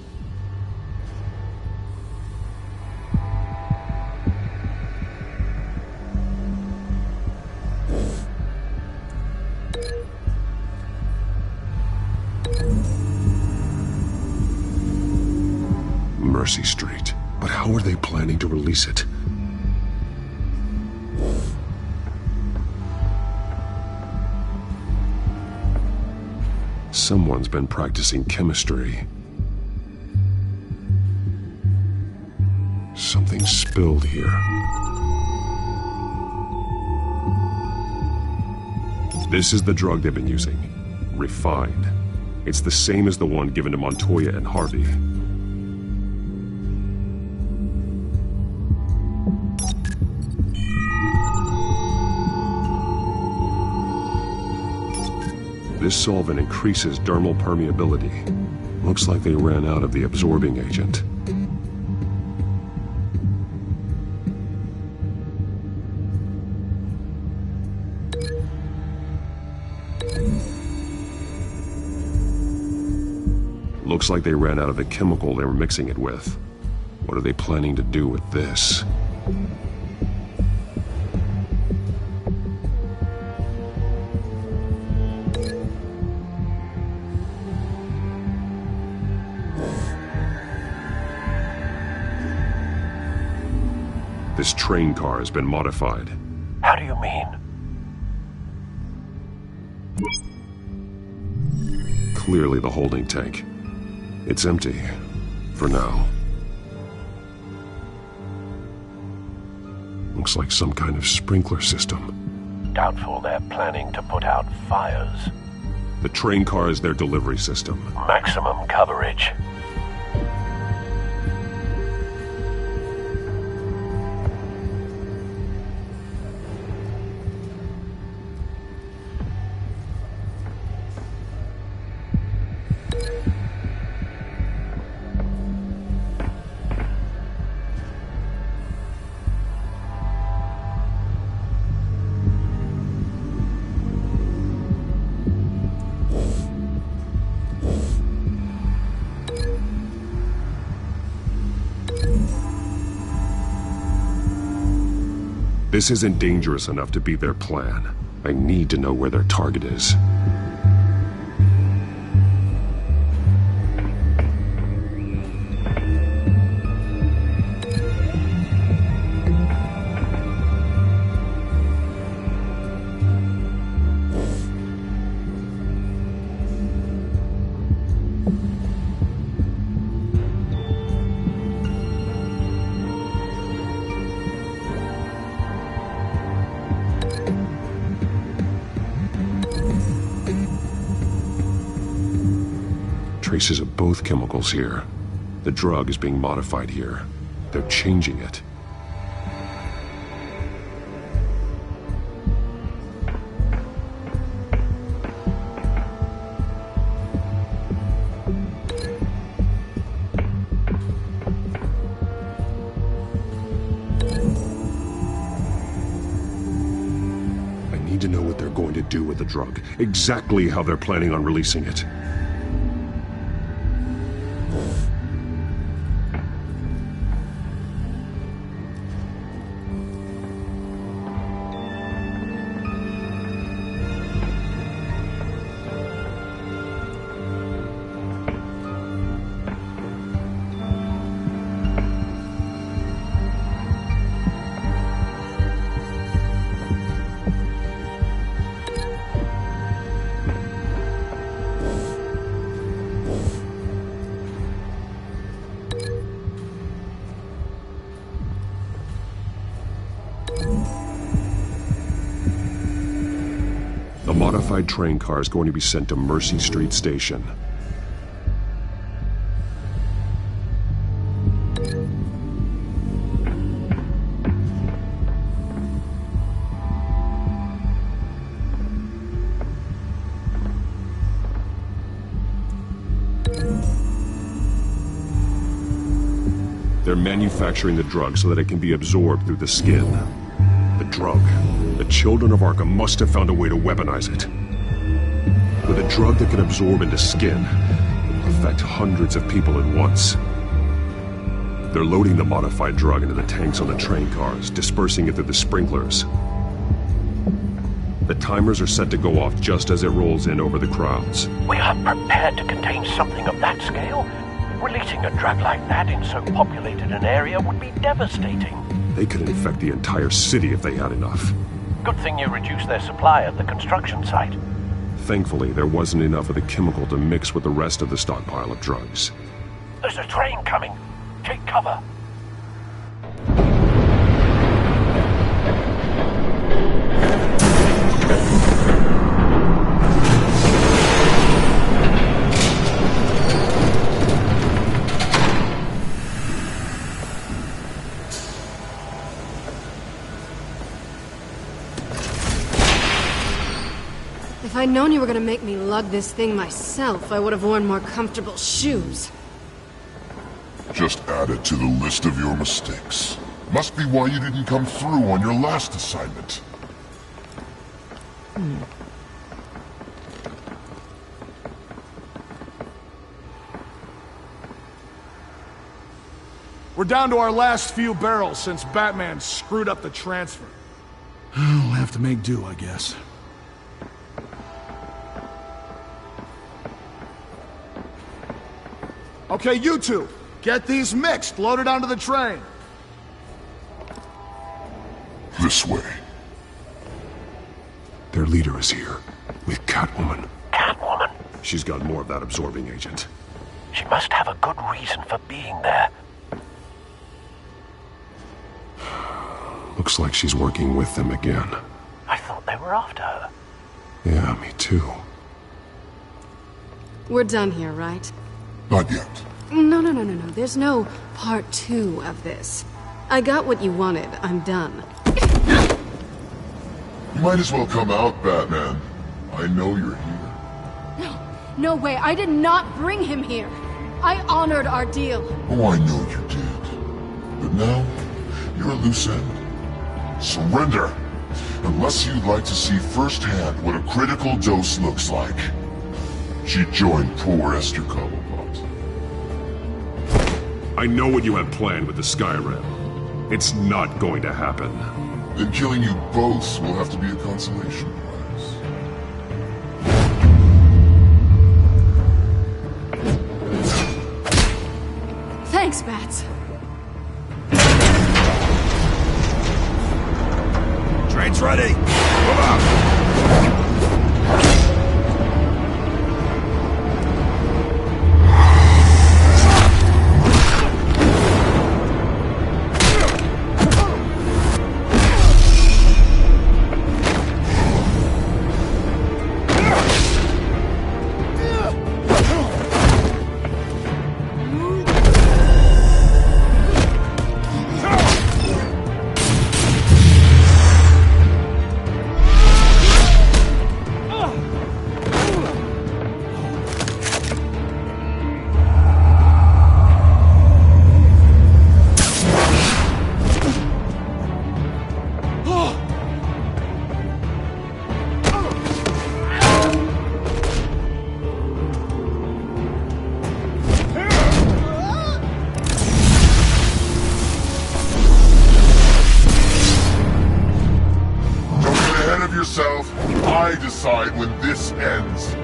Mercy Street. But how are they planning to release it? Someone's been practicing chemistry. Something spilled here. This is the drug they've been using. Refined. It's the same as the one given to Montoya and Harvey. This solvent increases dermal permeability. Looks like they ran out of the absorbing agent. Looks like they ran out of the chemical they were mixing it with. What are they planning to do with this? This train car has been modified. How do you mean? Clearly the holding tank. It's empty. For now. Looks like some kind of sprinkler system. Doubtful they're planning to put out fires. The train car is their delivery system. Maximum coverage. This isn't dangerous enough to be their plan. I need to know where their target is. Traces of both chemicals here. The drug is being modified here. They're changing it. I need to know what they're going to do with the drug. Exactly how they're planning on releasing it. The modified train car is going to be sent to Mercy Street Station. They're manufacturing the drug so that it can be absorbed through the skin. The drug. The children of Arkham must have found a way to weaponize it. With a drug that can absorb into skin, it will affect hundreds of people at once. They're loading the modified drug into the tanks on the train cars, dispersing it through the sprinklers. The timers are set to go off just as it rolls in over the crowds. We are prepared to contain something of that scale? Releasing a drug like that in so populated an area would be devastating. They could infect the entire city if they had enough. Good thing you reduced their supply at the construction site. Thankfully, there wasn't enough of the chemical to mix with the rest of the stockpile of drugs. There's a train coming. Take cover. If I'd known you were gonna make me lug this thing myself, I would have worn more comfortable shoes. Just add it to the list of your mistakes. Must be why you didn't come through on your last assignment. We're down to our last few barrels since Batman screwed up the transfer. We'll have to make do, I guess. Okay, you two, get these mixed, loaded onto the train. This way. Their leader is here, with Catwoman. Catwoman? She's got more of that absorbing agent. She must have a good reason for being there. Looks like she's working with them again. I thought they were after her. Yeah, me too. We're done here, right? Not yet. No. There's no part 2 of this. I got what you wanted. I'm done. You might as well come out, Batman. I know you're here. No way. I did not bring him here. I honored our deal. Oh, I know you did. But now, you're a loose end. Surrender! Unless you'd like to see firsthand what a critical dose looks like. She joined poor Esther Cobblepot. I know what you have planned with the Skyrim. It's not going to happen. Then killing you both will have to be a consolation prize. Thanks, Bats. Train's ready! Move out! I decide when this ends.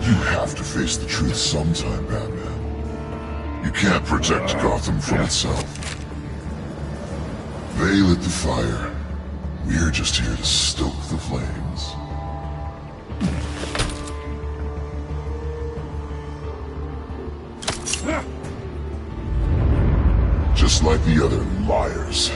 You have to face the truth sometime, Batman. You can't protect Gotham from itself. They lit the fire. We're just here to stoke the flames. Just like the other liars.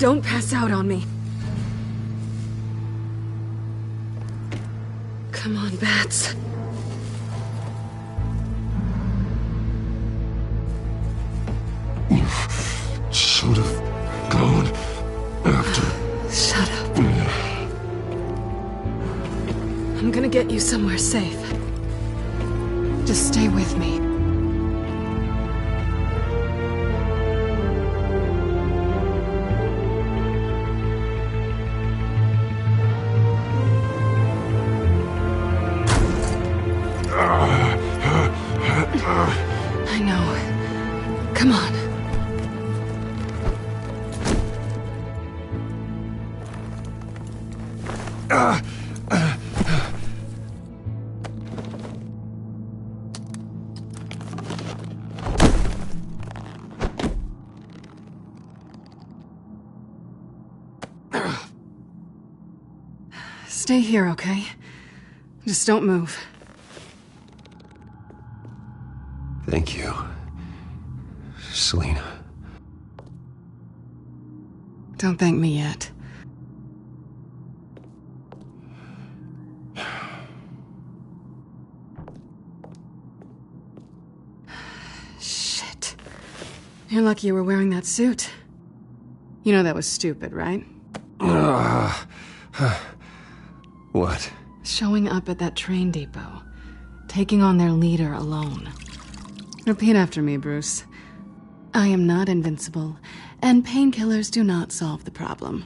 Don't pass out on me. Come on, bats. You should have gone after. Shut up. I'm gonna get you somewhere safe. Just stay with me. I know. Come on. Stay here, okay? Just don't move. Thank you, Selina. Don't thank me yet. Shit. You're lucky you were wearing that suit. You know that was stupid, right? What? Showing up at that train depot. Taking on their leader alone. Repeat after me, Bruce. I am not invincible, and painkillers do not solve the problem.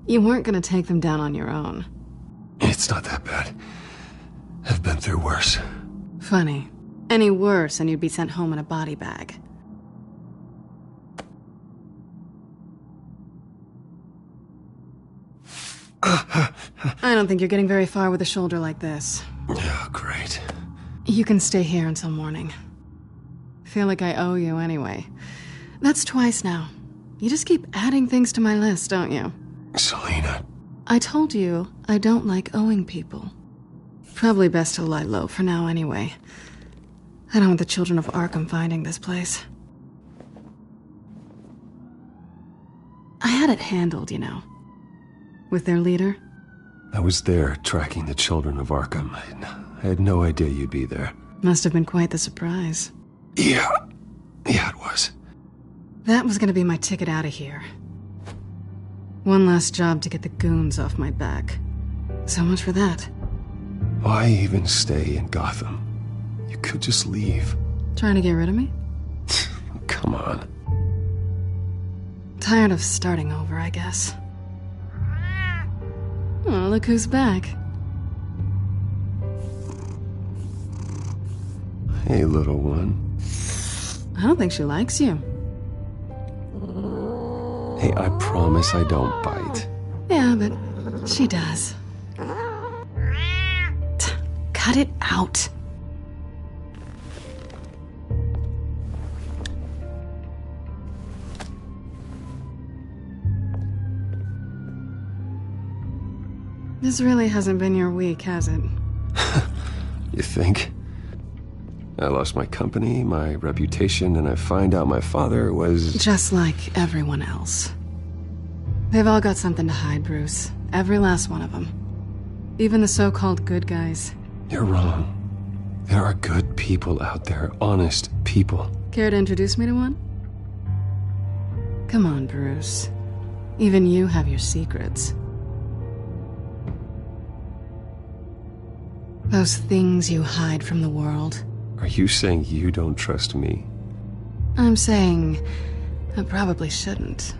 You weren't gonna take them down on your own. It's not that bad. I've been through worse. Funny. Any worse and you'd be sent home in a body bag. I don't think you're getting very far with a shoulder like this. Oh, great. You can stay here until morning. Feel like I owe you anyway. That's twice now. You just keep adding things to my list, don't you? Selina. I told you I don't like owing people. Probably best to lie low for now anyway. I don't want the children of Arkham finding this place. I had it handled, you know. With their leader. I was there tracking the children of Arkham. I had no idea you'd be there. Must have been quite the surprise. Yeah, it was. That was gonna be my ticket out of here. One last job to get the goons off my back. So much for that. Why even stay in Gotham? You could just leave. Trying to get rid of me? Come on. Tired of starting over, I guess. Oh, look who's back. Hey, little one. I don't think she likes you. Hey, I promise I don't bite. Yeah, but she does. Cut it out. This really hasn't been your week, has it? You think? I lost my company, my reputation, and I find out my father was... Just like everyone else. They've all got something to hide, Bruce. Every last one of them. Even the so-called good guys. You're wrong. There are good people out there, honest people. Care to introduce me to one? Come on, Bruce. Even you have your secrets. Those things you hide from the world. Are you saying you don't trust me? I'm saying I probably shouldn't.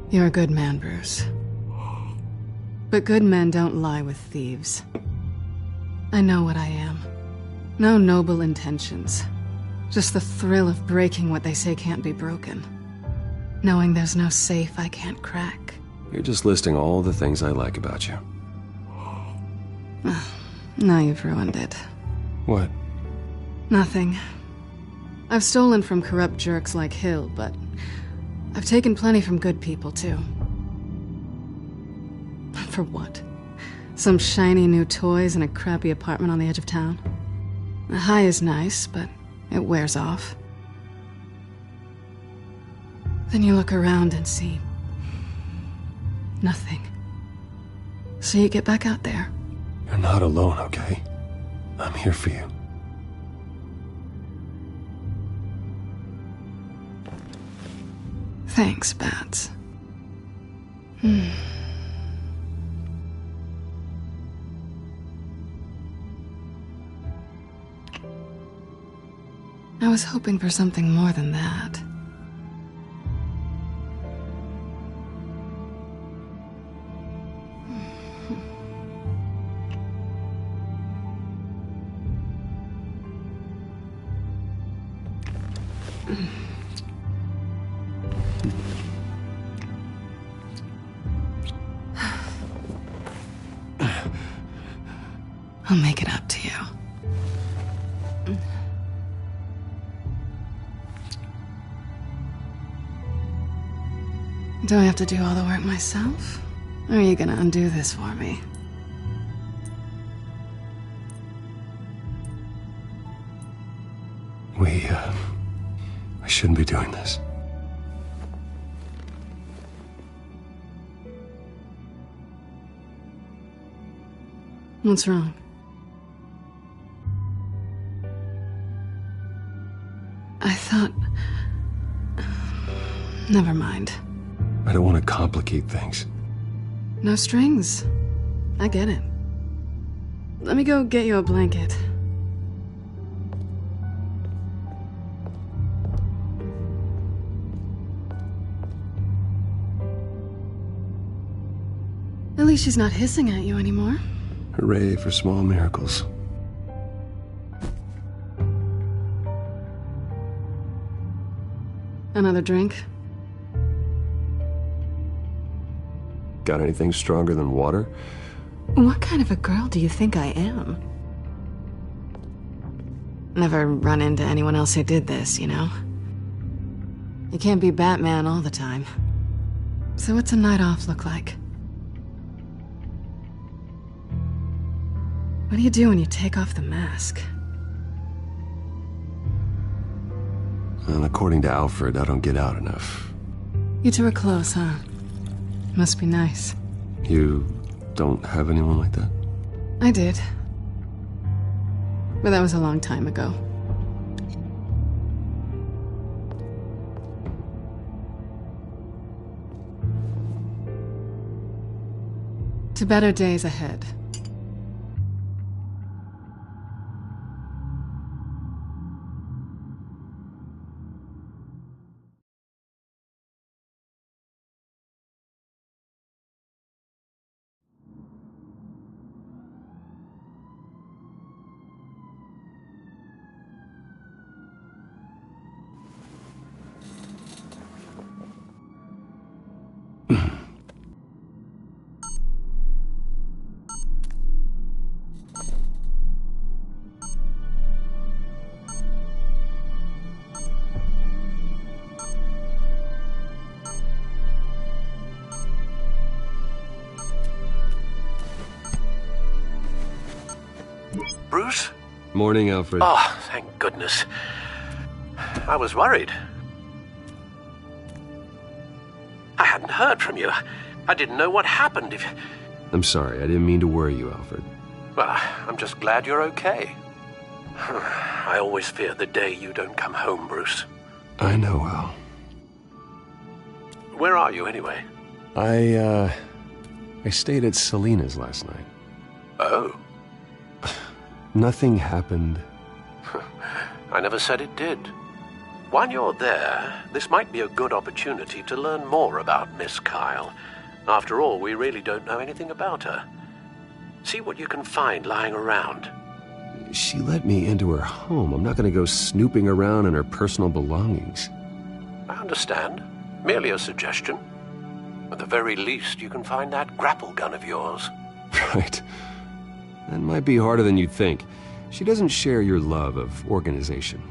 You're a good man, Bruce. But good men don't lie with thieves. I know what I am. No noble intentions. Just the thrill of breaking what they say can't be broken. Knowing there's no safe I can't crack. You're just listing all the things I like about you. Now you've ruined it. What? Nothing. I've stolen from corrupt jerks like Hill, but I've taken plenty from good people, too. For what? Some shiny new toys and a crappy apartment on the edge of town? The high is nice, but it wears off. Then you look around and see nothing. So you get back out there. You're not alone, okay? I'm here for you. Thanks, Bats. I was hoping for something more than that. I'll make it up to you. Do I have to do all the work myself? Or are you gonna undo this for me? We shouldn't be doing this. What's wrong? I thought... Never mind. I don't want to complicate things. No strings. I get it. Let me go get you a blanket. At least she's not hissing at you anymore. Hooray for small miracles. Another drink? Got anything stronger than water? What kind of a girl do you think I am? Never run into anyone else who did this, you know? You can't be Batman all the time. So what's a night off look like? What do you do when you take off the mask? Well, according to Alfred, I don't get out enough. You two are close, huh? Must be nice. You don't have anyone like that? I did. But that was a long time ago. To better days ahead. Bruce? Morning, Alfred. Oh, thank goodness. I was worried. I hadn't heard from you. I didn't know what happened. I'm sorry, I didn't mean to worry you, Alfred. Well, I'm just glad you're okay. I always fear the day you don't come home, Bruce. I know, Al. Where are you, anyway? I stayed at Selena's last night. Oh. Nothing happened. I never said it did. While you're there, this might be a good opportunity to learn more about Miss Kyle. After all, we really don't know anything about her. See what you can find lying around. She let me into her home. I'm not going to go snooping around in her personal belongings. I understand. Merely a suggestion. At the very least, you can find that grapple gun of yours. Right. That might be harder than you'd think. She doesn't share your love of organization.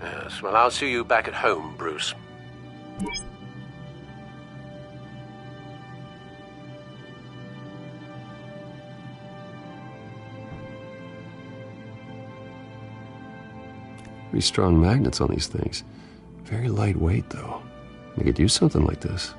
Yes, well, I'll see you back at home, Bruce. Pretty strong magnets on these things. Very lightweight, though. I could use something like this.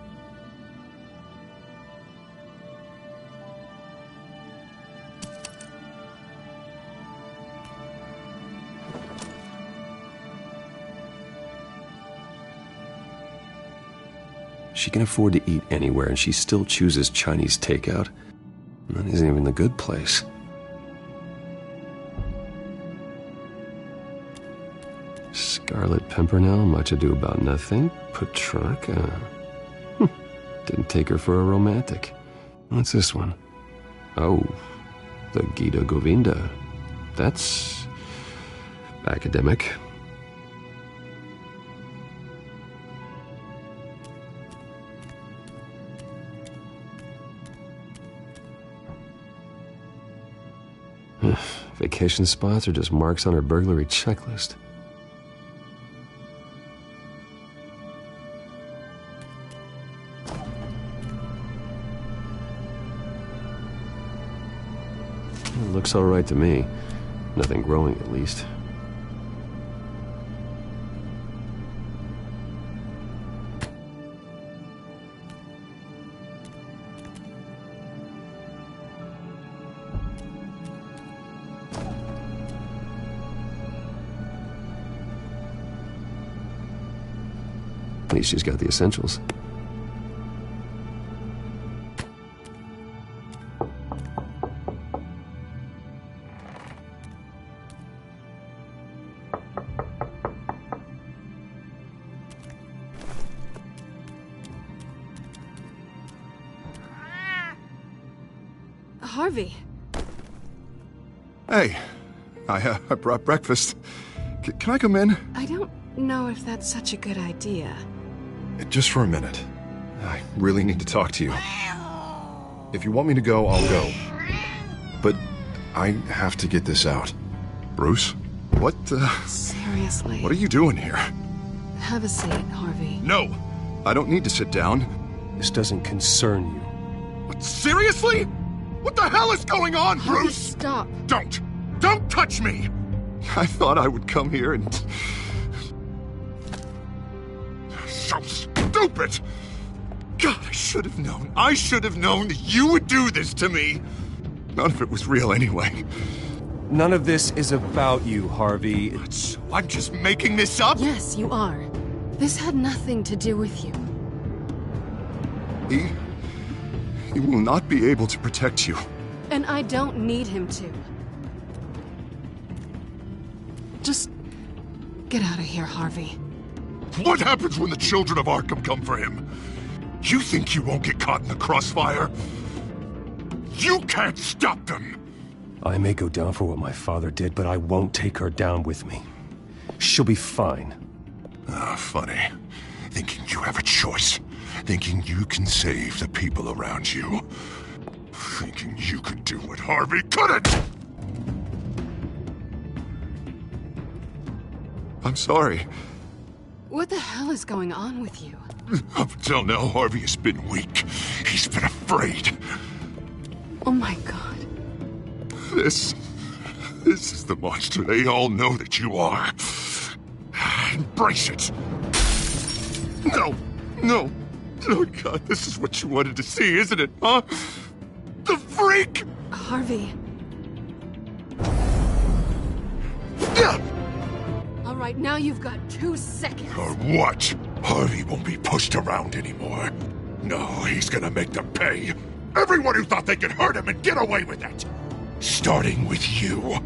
She can afford to eat anywhere, and she still chooses Chinese takeout. And that isn't even the good place. Scarlet Pimpernel, much ado about nothing. Petrarca. Didn't take her for a romantic. What's this one? Oh, the Gita Govinda. That's academic. Vacation spots are just marks on her burglary checklist. It looks all right to me. Nothing growing, at least. At least she's got the essentials. Harvey. Hey, I brought breakfast. Can I come in? I don't know if that's such a good idea. Just for a minute. I really need to talk to you. If you want me to go, I'll go. But I have to get this out. Bruce? What, Seriously. What are you doing here? Have a seat, Harvey. No! I don't need to sit down. This doesn't concern you. What, seriously? What the hell is going on, Harvey, Bruce? stop. Don't! Don't touch me! I thought I would come here and... So stupid! God, I should have known. I should have known that you would do this to me. None of it was real anyway. None of this is about you, Harvey. So I'm just making this up? Yes, you are. This had nothing to do with you. He will not be able to protect you. And I don't need him to. Just get out of here, Harvey. What happens when the children of Arkham come for him? You think you won't get caught in the crossfire? You can't stop them! I may go down for what my father did, but I won't take her down with me. She'll be fine. Ah, funny. Thinking you have a choice. Thinking you can save the people around you. Thinking you could do what Harvey couldn't! I'm sorry. What the hell is going on with you? Up until now, Harvey has been weak. He's been afraid. Oh my God. This is the monster they all know that you are. Embrace it. No. Oh God, this is what you wanted to see, isn't it, huh? The freak! Harvey. All right, now you've got 2 seconds. Or what? Harvey won't be pushed around anymore. No, he's gonna make them pay. Everyone who thought they could hurt him and get away with it. Starting with you.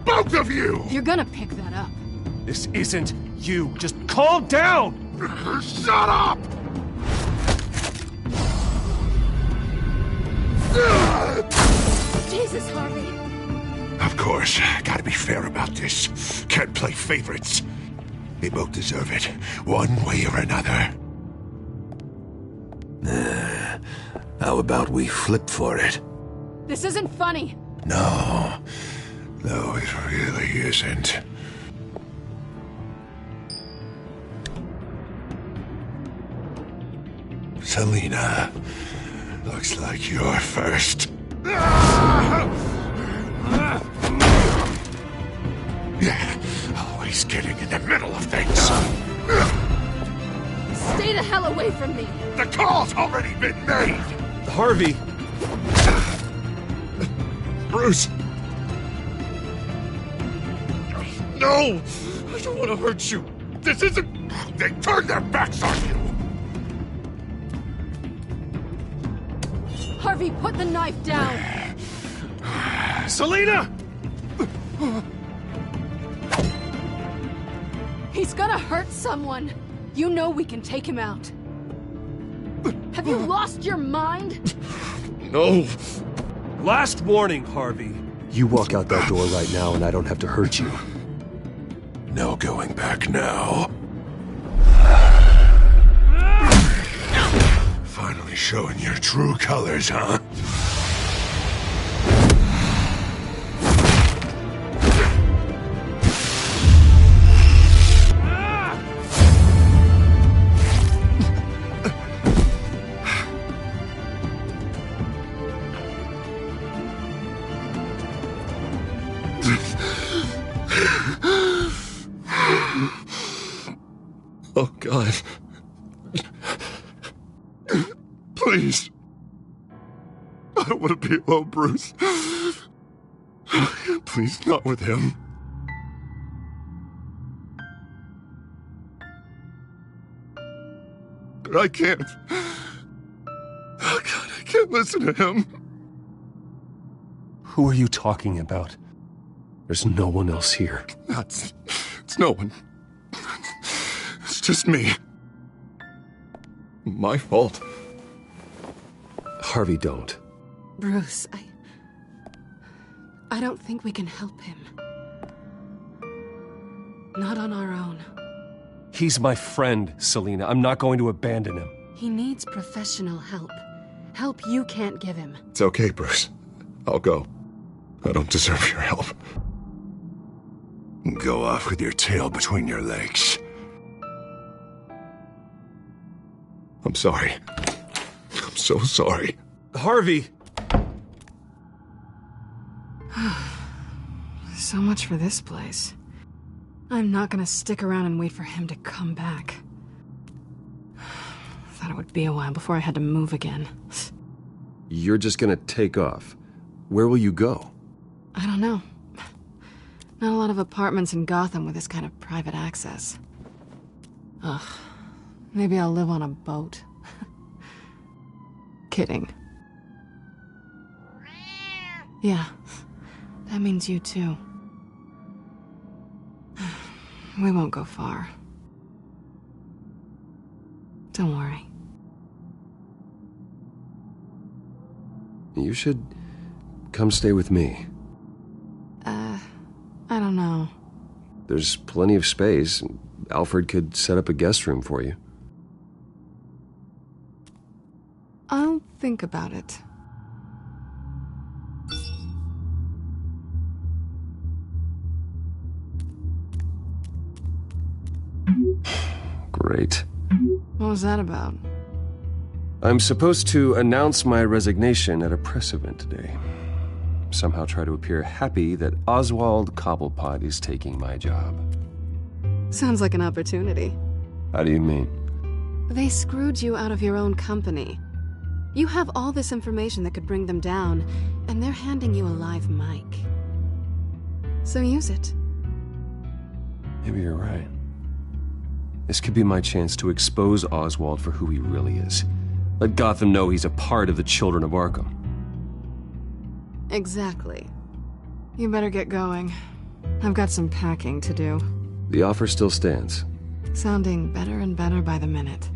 Both of you! You're gonna pick that up. This isn't you. Just calm down! Shut up! Jesus, Harvey. Of course, gotta be fair about this. Can't play favorites. They both deserve it, one way or another. How about we flip for it? This isn't funny. No, it really isn't. Selina, looks like you're first. Yeah, always getting in the middle of things. Stay the hell away from me! The call's already been made! Harvey! Bruce! No! I don't want to hurt you! This isn't... They turned their backs on you! Harvey, put the knife down! Selina! He's gonna hurt someone! You know we can take him out. Have you lost your mind? No. Last warning, Harvey. You walk out that door right now and I don't have to hurt you. No going back now. Finally showing your true colors, huh? Oh, God. Please. I don't want to be alone, Bruce. Please, not with him. But I can't. Oh, God, I can't listen to him. Who are you talking about? There's no one else here. It's no one. It's just me. My fault. Harvey, don't. Bruce, I don't think we can help him. Not on our own. He's my friend, Selina. I'm not going to abandon him. He needs professional help. Help you can't give him. It's okay, Bruce. I'll go. I don't deserve your help. Go off with your tail between your legs. I'm sorry. I'm so sorry. Harvey! So much for this place. I'm not gonna stick around and wait for him to come back. Thought it would be a while before I had to move again. You're just gonna take off. Where will you go? I don't know. Not a lot of apartments in Gotham with this kind of private access. Ugh. Maybe I'll live on a boat. Kidding. Yeah. That means you too. We won't go far. Don't worry. You should come stay with me. I don't know. There's plenty of space. Alfred could set up a guest room for you. I'll think about it. Great. What was that about? I'm supposed to announce my resignation at a press event today. Somehow try to appear happy that Oswald Cobblepot is taking my job. Sounds like an opportunity. How do you mean? They screwed you out of your own company. You have all this information that could bring them down, and they're handing you a live mic. So use it. Maybe you're right. This could be my chance to expose Oswald for who he really is. Let Gotham know he's a part of the Children of Arkham. Exactly. You better get going. I've got some packing to do. The offer still stands. Sounding better and better by the minute.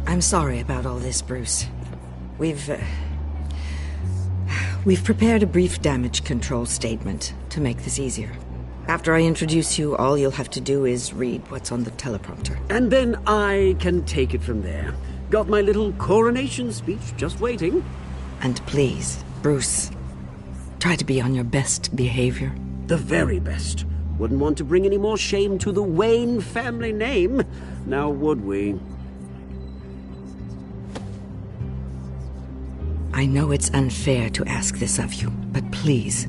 I'm sorry about all this, Bruce. We've prepared a brief damage control statement to make this easier. After I introduce you, all you'll have to do is read what's on the teleprompter. And then I can take it from there. Got my little coronation speech just waiting. And please, Bruce, try to be on your best behavior. The very best. Wouldn't want to bring any more shame to the Wayne family name, now would we? I know it's unfair to ask this of you, but please.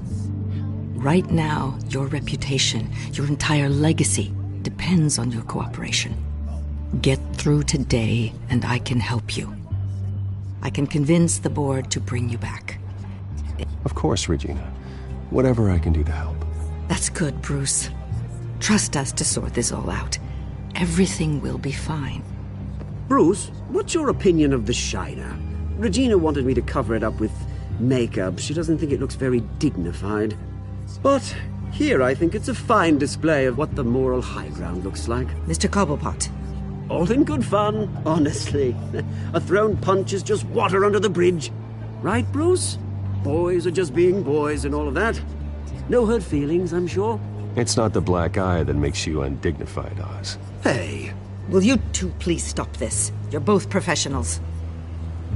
Right now, your reputation, your entire legacy, depends on your cooperation. Get through today, and I can help you. I can convince the board to bring you back. Of course, Regina. Whatever I can do to help. That's good, Bruce. Trust us to sort this all out. Everything will be fine. Bruce, what's your opinion of the Shiner? Regina wanted me to cover it up with makeup. She doesn't think it looks very dignified. But here I think it's a fine display of what the moral high ground looks like. Mr. Cobblepot. All in good fun, honestly. A thrown punch is just water under the bridge. Right, Bruce? Boys are just being boys and all of that. No hurt feelings, I'm sure. It's not the black eye that makes you undignified, Oz. Hey, will you two please stop this? You're both professionals.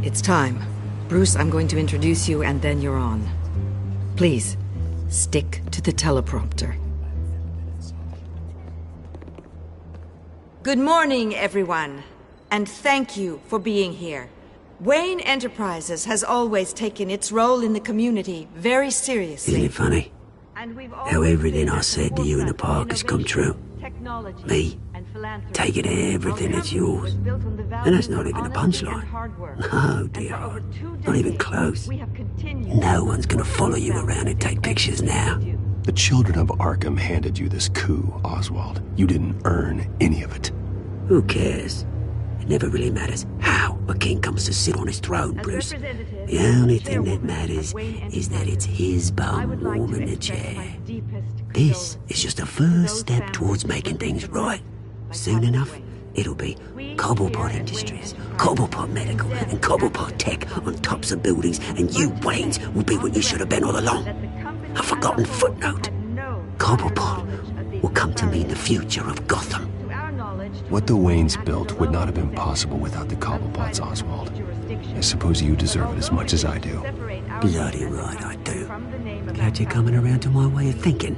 It's time. Bruce, I'm going to introduce you and then you're on. Please, stick to the teleprompter. Good morning, everyone. And thank you for being here. Wayne Enterprises has always taken its role in the community very seriously. Isn't it funny? How everything I said to you in the park has come true. Me, taking everything that's yours. And that's not even a punchline. No, dear. Not even close. No one's gonna follow you around and take pictures now. The children of Arkham handed you this coup, Oswald. You didn't earn any of it. Who cares? It never really matters how a king comes to sit on his throne, Bruce. The only thing that matters is that it's his bum warming the chair. This is just a first step towards making things right. Soon enough, it'll be Cobblepot Industries, Cobblepot Medical, and Cobblepot Tech on tops of buildings, and you, Waynes, will be what you should have been all along. A forgotten footnote. Cobblepot will come to mean the future of Gotham. What the Waynes built would not have been possible without the Cobblepots, Oswald. I suppose you deserve it as much as I do. Bloody right I do. Glad you're coming around to my way of thinking.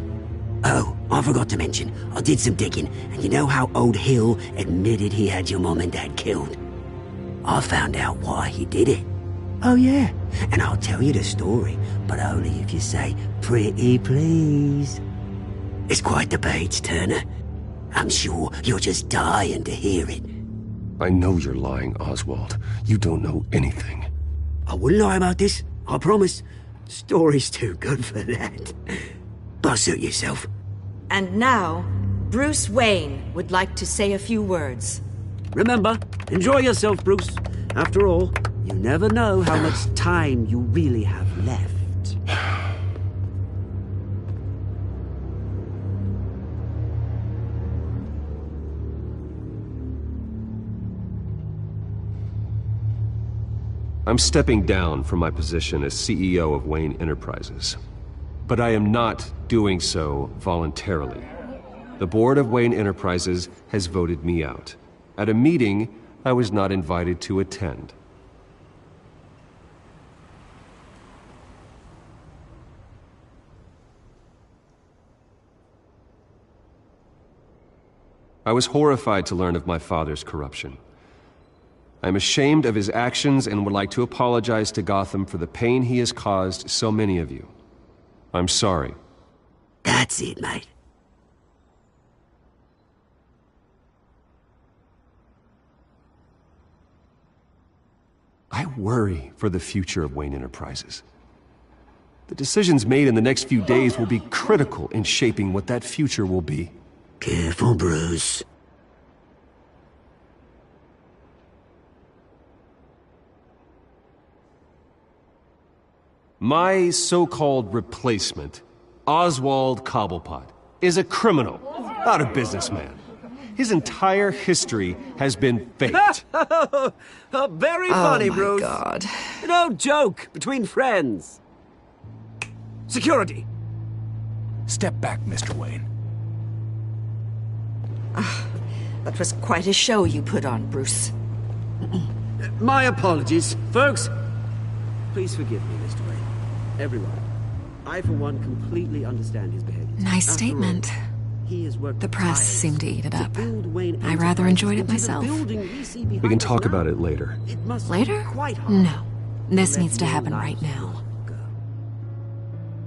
Oh, I forgot to mention, I did some digging, and you know how old Hill admitted he had your mom and dad killed? I found out why he did it. Oh yeah, and I'll tell you the story, but only if you say, pretty please. It's quite the page, Turner. I'm sure you're just dying to hear it. I know you're lying, Oswald. You don't know anything. I wouldn't lie about this, I promise. Story's too good for that. But suit yourself. And now, Bruce Wayne would like to say a few words. Remember, enjoy yourself, Bruce. After all, you never know how much time you really have left. I'm stepping down from my position as CEO of Wayne Enterprises. But I am not doing so voluntarily. The board of Wayne Enterprises has voted me out. At a meeting I was not invited to attend. I was horrified to learn of my father's corruption. I'm ashamed of his actions and would like to apologize to Gotham for the pain he has caused so many of you. I'm sorry. That's it, mate. I worry for the future of Wayne Enterprises. The decisions made in the next few days will be critical in shaping what that future will be. Careful, Bruce. My so-called replacement, Oswald Cobblepot, is a criminal, not a businessman. His entire history has been faked. Very funny, Bruce. Oh, my God. No joke between friends. Security. Step back, Mr. Wayne. That was quite a show you put on, Bruce. My apologies, folks. Please forgive me, Mr. Wayne. Everyone. I, for one, completely understand his behavior. Nice statement. The press seemed to eat it up. I rather enjoyed it myself. We can talk about it later. Later? No. This needs to happen right now.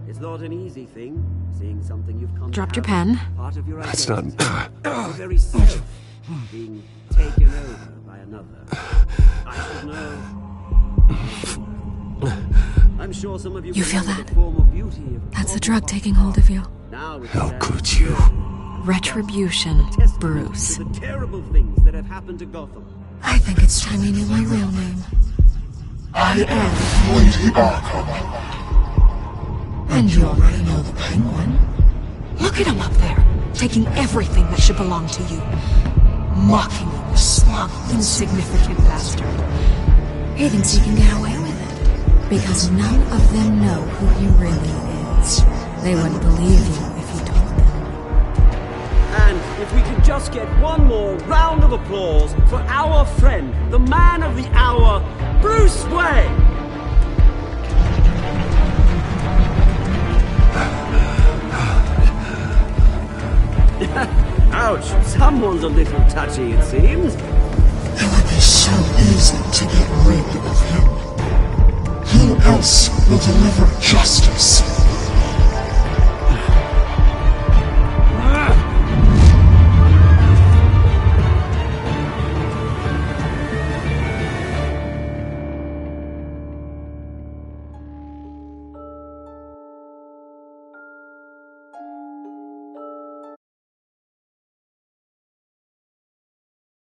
It's not an easy thing, seeing something you've come Dropped your pen. That's not... very self, being taken over by another. I should know. I'm sure some of you feel that? Form of beauty of That's the drug taking hold of you. How could you? Retribution, Bruce. The terrible things that have happened to Gotham. I think it's time you knew my real name. I am Lady Arkham. And you already know the Penguin. Look at him up there, taking everything that should belong to you. Mocking you, slug, insignificant bastard. He thinks he can get away with it. Because none of them know who he really is. They wouldn't believe you if you told them. And if we could just get one more round of applause for our friend, the man of the hour, Bruce Wayne! Ouch, someone's a little touchy, it seems. It would be so easy to get rid of him. Who else will deliver justice?